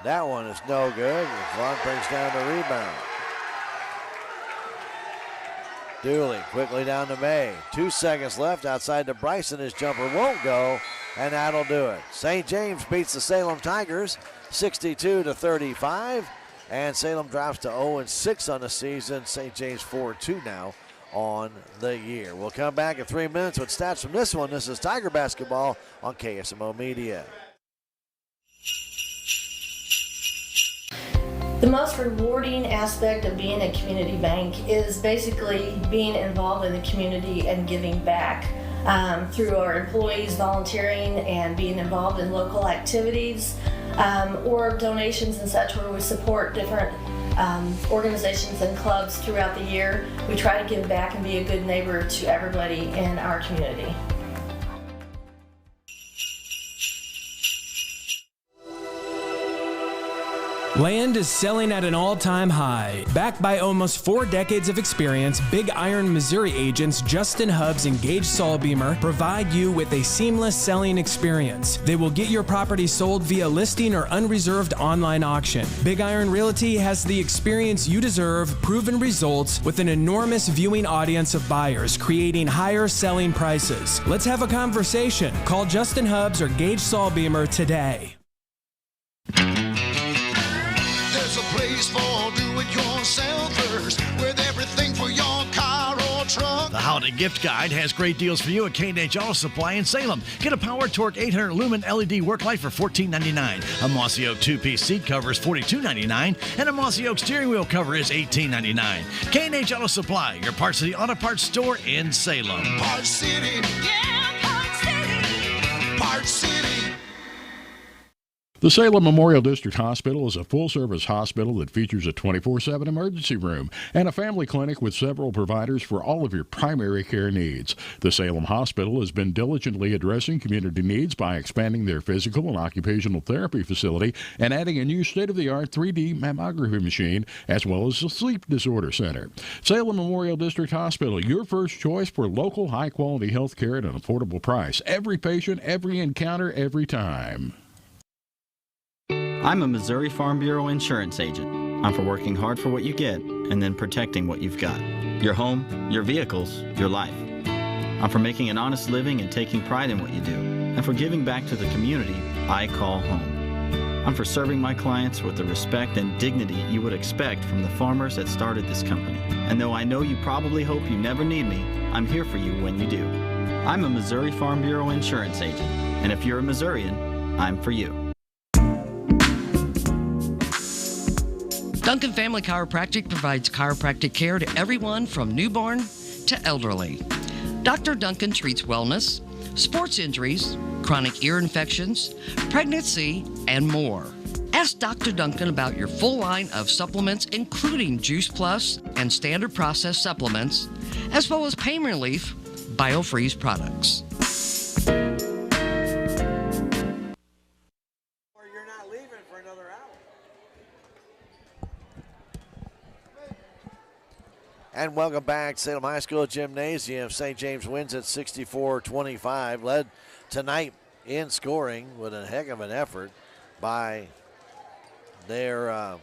That one is no good. Vaughn brings down the rebound. Dooley quickly down to May. 2 seconds left outside to Bryson. His jumper won't go, and that'll do it. St. James beats the Salem Tigers 62-35, and Salem drops to 0-6 on the season. St. James 4-2 now on the year. We'll come back in 3 minutes with stats from this one. This is Tiger Basketball on KSMO Media. The most rewarding aspect of being a community bank is basically being involved in the community and giving back through our employees volunteering and being involved in local activities or donations and such, where we support different organizations and clubs throughout the year. We try to give back and be a good neighbor to everybody in our community. Land is selling at an all-time high. Backed by almost 4 decades of experience, Big Iron Missouri agents Justin Hubbs and Gage Saulbeamer provide you with a seamless selling experience. They will get your property sold via listing or unreserved online auction. Big Iron Realty has the experience you deserve, proven results, with an enormous viewing audience of buyers, creating higher selling prices. Let's have a conversation. Call Justin Hubbs or Gage Saulbeamer today. There's a place for do-it-yourselfers with everything for your car or truck. The Holiday Gift Guide has great deals for you at K&H Auto Supply in Salem. Get a Power Torque 800 lumen LED work light for $14.99. A Mossy Oak 2-piece seat cover is $42.99. And a Mossy Oak steering wheel cover is $18.99. K&H Auto Supply, your Parts City Auto Parts store in Salem. Parts City. Yeah, Parts City. Parts City. The Salem Memorial District Hospital is a full-service hospital that features a 24/7 emergency room and a family clinic with several providers for all of your primary care needs. The Salem Hospital has been diligently addressing community needs by expanding their physical and occupational therapy facility and adding a new state-of-the-art 3D mammography machine, as well as a sleep disorder center. Salem Memorial District Hospital, your first choice for local high-quality health care at an affordable price. Every patient, every encounter, every time. I'm a Missouri Farm Bureau insurance agent. I'm for working hard for what you get and then protecting what you've got. Your home, your vehicles, your life. I'm for making an honest living and taking pride in what you do, and for giving back to the community I call home. I'm for serving my clients with the respect and dignity you would expect from the farmers that started this company. And though I know you probably hope you never need me, I'm here for you when you do. I'm a Missouri Farm Bureau insurance agent, and if you're a Missourian, I'm for you. Duncan Family Chiropractic provides chiropractic care to everyone from newborn to elderly. Dr. Duncan treats wellness, sports injuries, chronic ear infections, pregnancy, and more. Ask Dr. Duncan about your full line of supplements, including Juice Plus and standard processed supplements, as well as pain relief, BioFreeze products. And welcome back. Salem High School Gymnasium. St. James wins at 64-25. Led tonight in scoring with a heck of an effort by their, I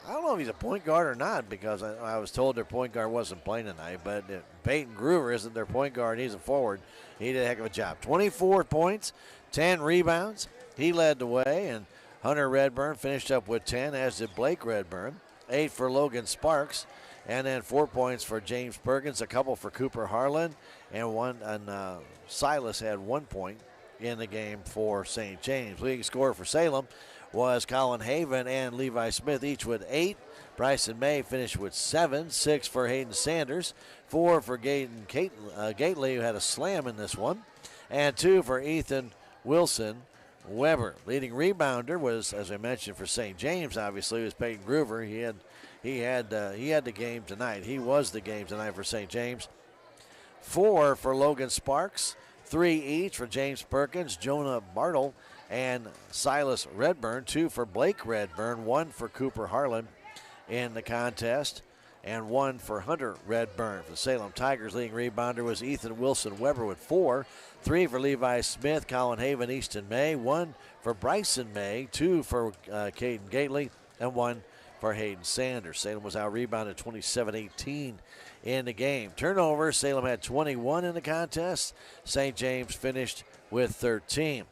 don't know if he's a point guard or not, because I was told their point guard wasn't playing tonight, but Peyton Groover isn't their point guard. He's a forward. He did a heck of a job. 24 points, 10 rebounds. He led the way, and Hunter Redburn finished up with 10, as did Blake Redburn. 8 for Logan Sparks. And then 4 points for James Perkins, a couple for Cooper Harlan, and Silas had 1 point in the game for St. James. Leading scorer for Salem was Colin Haven and Levi Smith, each with 8. Bryson May finished with 7, 6 for Hayden Sanders, 4 for Gaten Gately, who had a slam in this one, and 2 for Ethan Wilson Weber. Leading rebounder was, as I mentioned, for St. James, obviously, was Peyton Groover. He had the game tonight. He was the game tonight for St. James. 4 for Logan Sparks, 3 each for James Perkins, Jonah Bartle, and Silas Redburn. 2 for Blake Redburn, 1 for Cooper Harlan in the contest, and 1 for Hunter Redburn. For the Salem Tigers, leading rebounder was Ethan Wilson Weber with 4. 3 for Levi Smith, Colin Haven, Easton May, 1 for Bryson May, 2 for Caden Gately, and 1 for Hayden Sanders. Salem was out rebounded 27-18 in the game. Turnover, Salem had 21 in the contest. St. James finished with 13.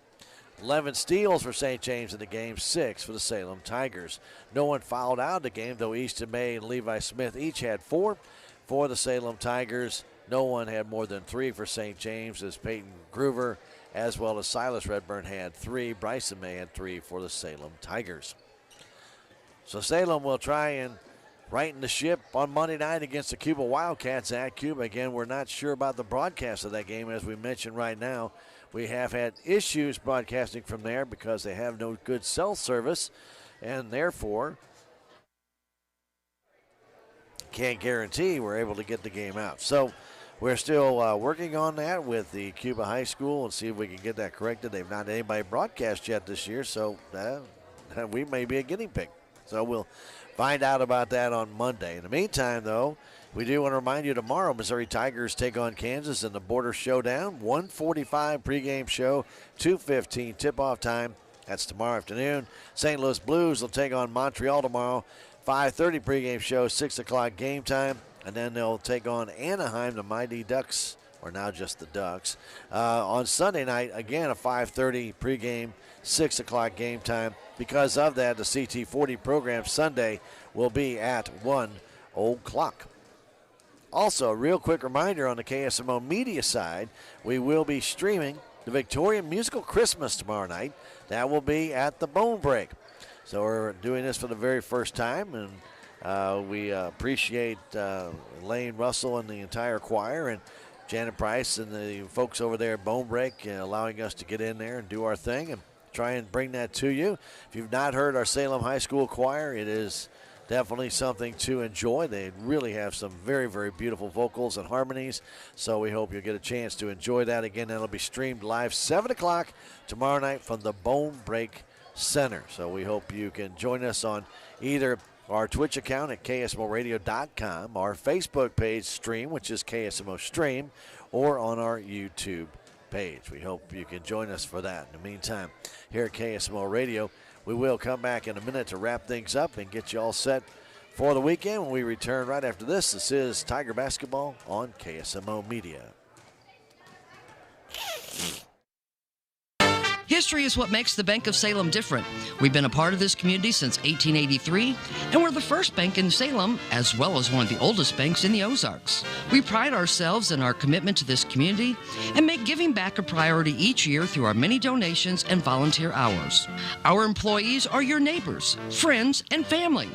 11 steals for St. James in the game, 6 for the Salem Tigers. No one fouled out of the game, though Easton May and Levi Smith each had 4 for the Salem Tigers. No one had more than 3 for St. James, as Peyton Groover as well as Silas Redburn had 3. Bryson May had 3 for the Salem Tigers. So Salem will try and righten the ship on Monday night against the Cuba Wildcats at Cuba. Again, we're not sure about the broadcast of that game. As we mentioned right now, we have had issues broadcasting from there because they have no good cell service, and therefore can't guarantee we're able to get the game out. So we're still working on that with the Cuba High School and see if we can get that corrected. They've not had anybody broadcast yet this year, so we may be a guinea pig. So we'll find out about that on Monday. In the meantime, though, we do want to remind you tomorrow, Missouri Tigers take on Kansas in the Border Showdown. 1:45 pregame show, 2:15 tip-off time. That's tomorrow afternoon. St. Louis Blues will take on Montreal tomorrow. 5:30 pregame show, 6 o'clock game time. And then they'll take on Anaheim, the Mighty Ducks, or now just the Ducks. On Sunday night, again, a 5:30 pregame, 6 o'clock game time. Because of that, the CT40 program Sunday will be at 1 o'clock. Also, a real quick reminder on the KSMO media side, we will be streaming the Victorian Musical Christmas tomorrow night. That will be at the Bone Break. So we're doing this for the very first time, and we appreciate Lane Russell and the entire choir and Janet Price and the folks over there at Bone Break allowing us to get in there and do our thing and try and bring that to you. If you've not heard our Salem High School choir, it is definitely something to enjoy. They really have some very, very beautiful vocals and harmonies, so we hope you'll get a chance to enjoy that. Again, that'll be streamed live 7 o'clock tomorrow night from the Bone Break Center. So we hope you can join us on either our Twitch account at KSMORadio.com, our Facebook page stream, which is KSMO Stream, or on our YouTube page. We hope you can join us for that. In the meantime, here at KSMO Radio, we will come back in a minute to wrap things up and get you all set for the weekend when we return right after this. This is Tiger Basketball on KSMO Media. History is what makes the Bank of Salem different. We've been a part of this community since 1883, and we're the first bank in Salem, as well as one of the oldest banks in the Ozarks. We pride ourselves in our commitment to this community and make giving back a priority each year through our many donations and volunteer hours. Our employees are your neighbors, friends, and family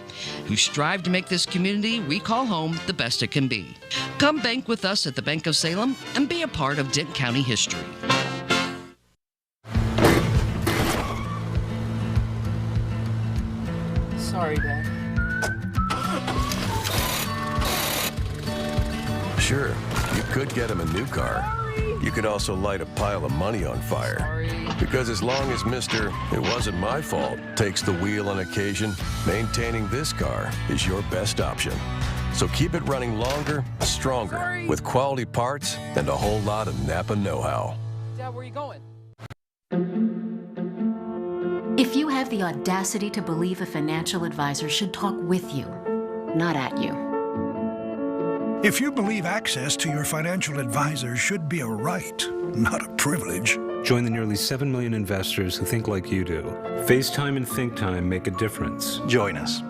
who strive to make this community we call home the best it can be. Come bank with us at the Bank of Salem and be a part of Dent County history. Sorry, Dad. Sure, you could get him a new car. You could also light a pile of money on fire. Because as long as Mr. It wasn't my fault takes the wheel on occasion, maintaining this car is your best option. So keep it running longer, stronger, with quality parts and a whole lot of Napa know-how. Dad, where are you going? If you have the audacity to believe a financial advisor should talk with you, not at you. If you believe access to your financial advisor should be a right, not a privilege. Join the nearly 7 million investors who think like you do. FaceTime and Think Time make a difference. Join us.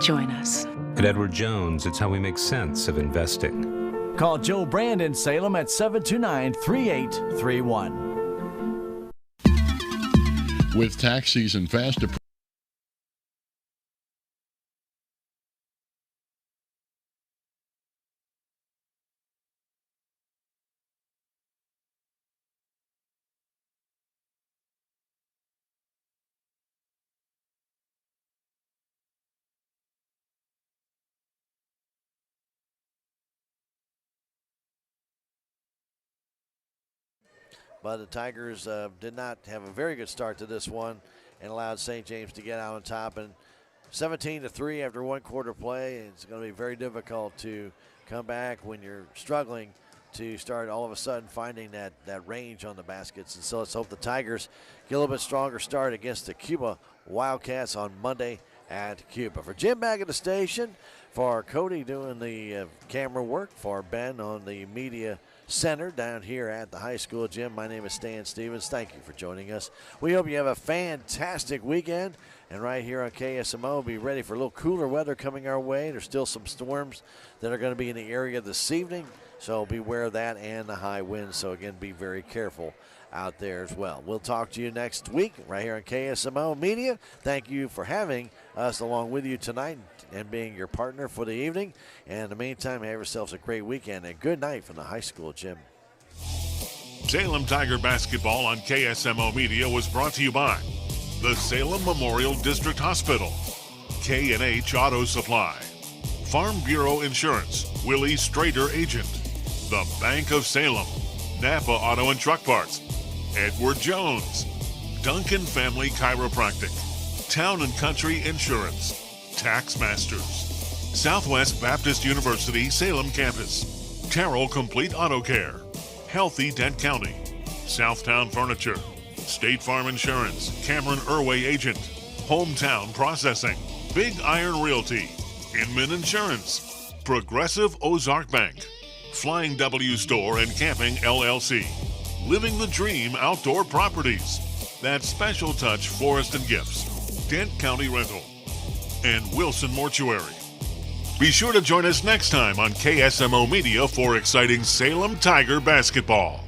Join us. At Edward Jones, it's how we make sense of investing. Call Joe Brand in Salem at 729-3831. With tax season fast approaching, But the Tigers did not have a very good start to this one and allowed St. James to get out on top. And 17-3 after one quarter play, it's going to be very difficult to come back when you're struggling to start all of a sudden finding that range on the baskets. And so let's hope the Tigers get a little bit stronger start against the Cuba Wildcats on Monday at Cuba. For Jim back at the station, for Cody doing the camera work, for Ben on the media center down here at the high school gym, my name is Stan Stevens. Thank you for joining us. We hope you have a fantastic weekend. And right here on KSMO, be ready for a little cooler weather coming our way. There's still some storms that are going to be in the area this evening, so beware of that and the high winds. So again, be very careful out there as well. We'll talk to you next week right here on KSMO Media. Thank you for having us along with you tonight and being your partner for the evening. And in the meantime, have yourselves a great weekend and good night from the high school gym. Salem Tiger Basketball on KSMO Media was brought to you by the Salem Memorial District Hospital, K&H Auto Supply, Farm Bureau Insurance, Willie Strader Agent, the Bank of Salem, Napa Auto and Truck Parts, Edward Jones, Duncan Family Chiropractic, Town and Country Insurance, Tax Masters, Southwest Baptist University Salem Campus, Terrell Complete Auto Care, Healthy Dent County, Southtown Furniture, State Farm Insurance, Cameron Irway Agent, Hometown Processing, Big Iron Realty, Inman Insurance, Progressive Ozark Bank, Flying W Store and Camping LLC, Living the Dream Outdoor Properties, That Special Touch Florist and Gifts, Dent County Rental, and Wilson Mortuary. Be sure to join us next time on KSMO Media for exciting Salem Tiger basketball.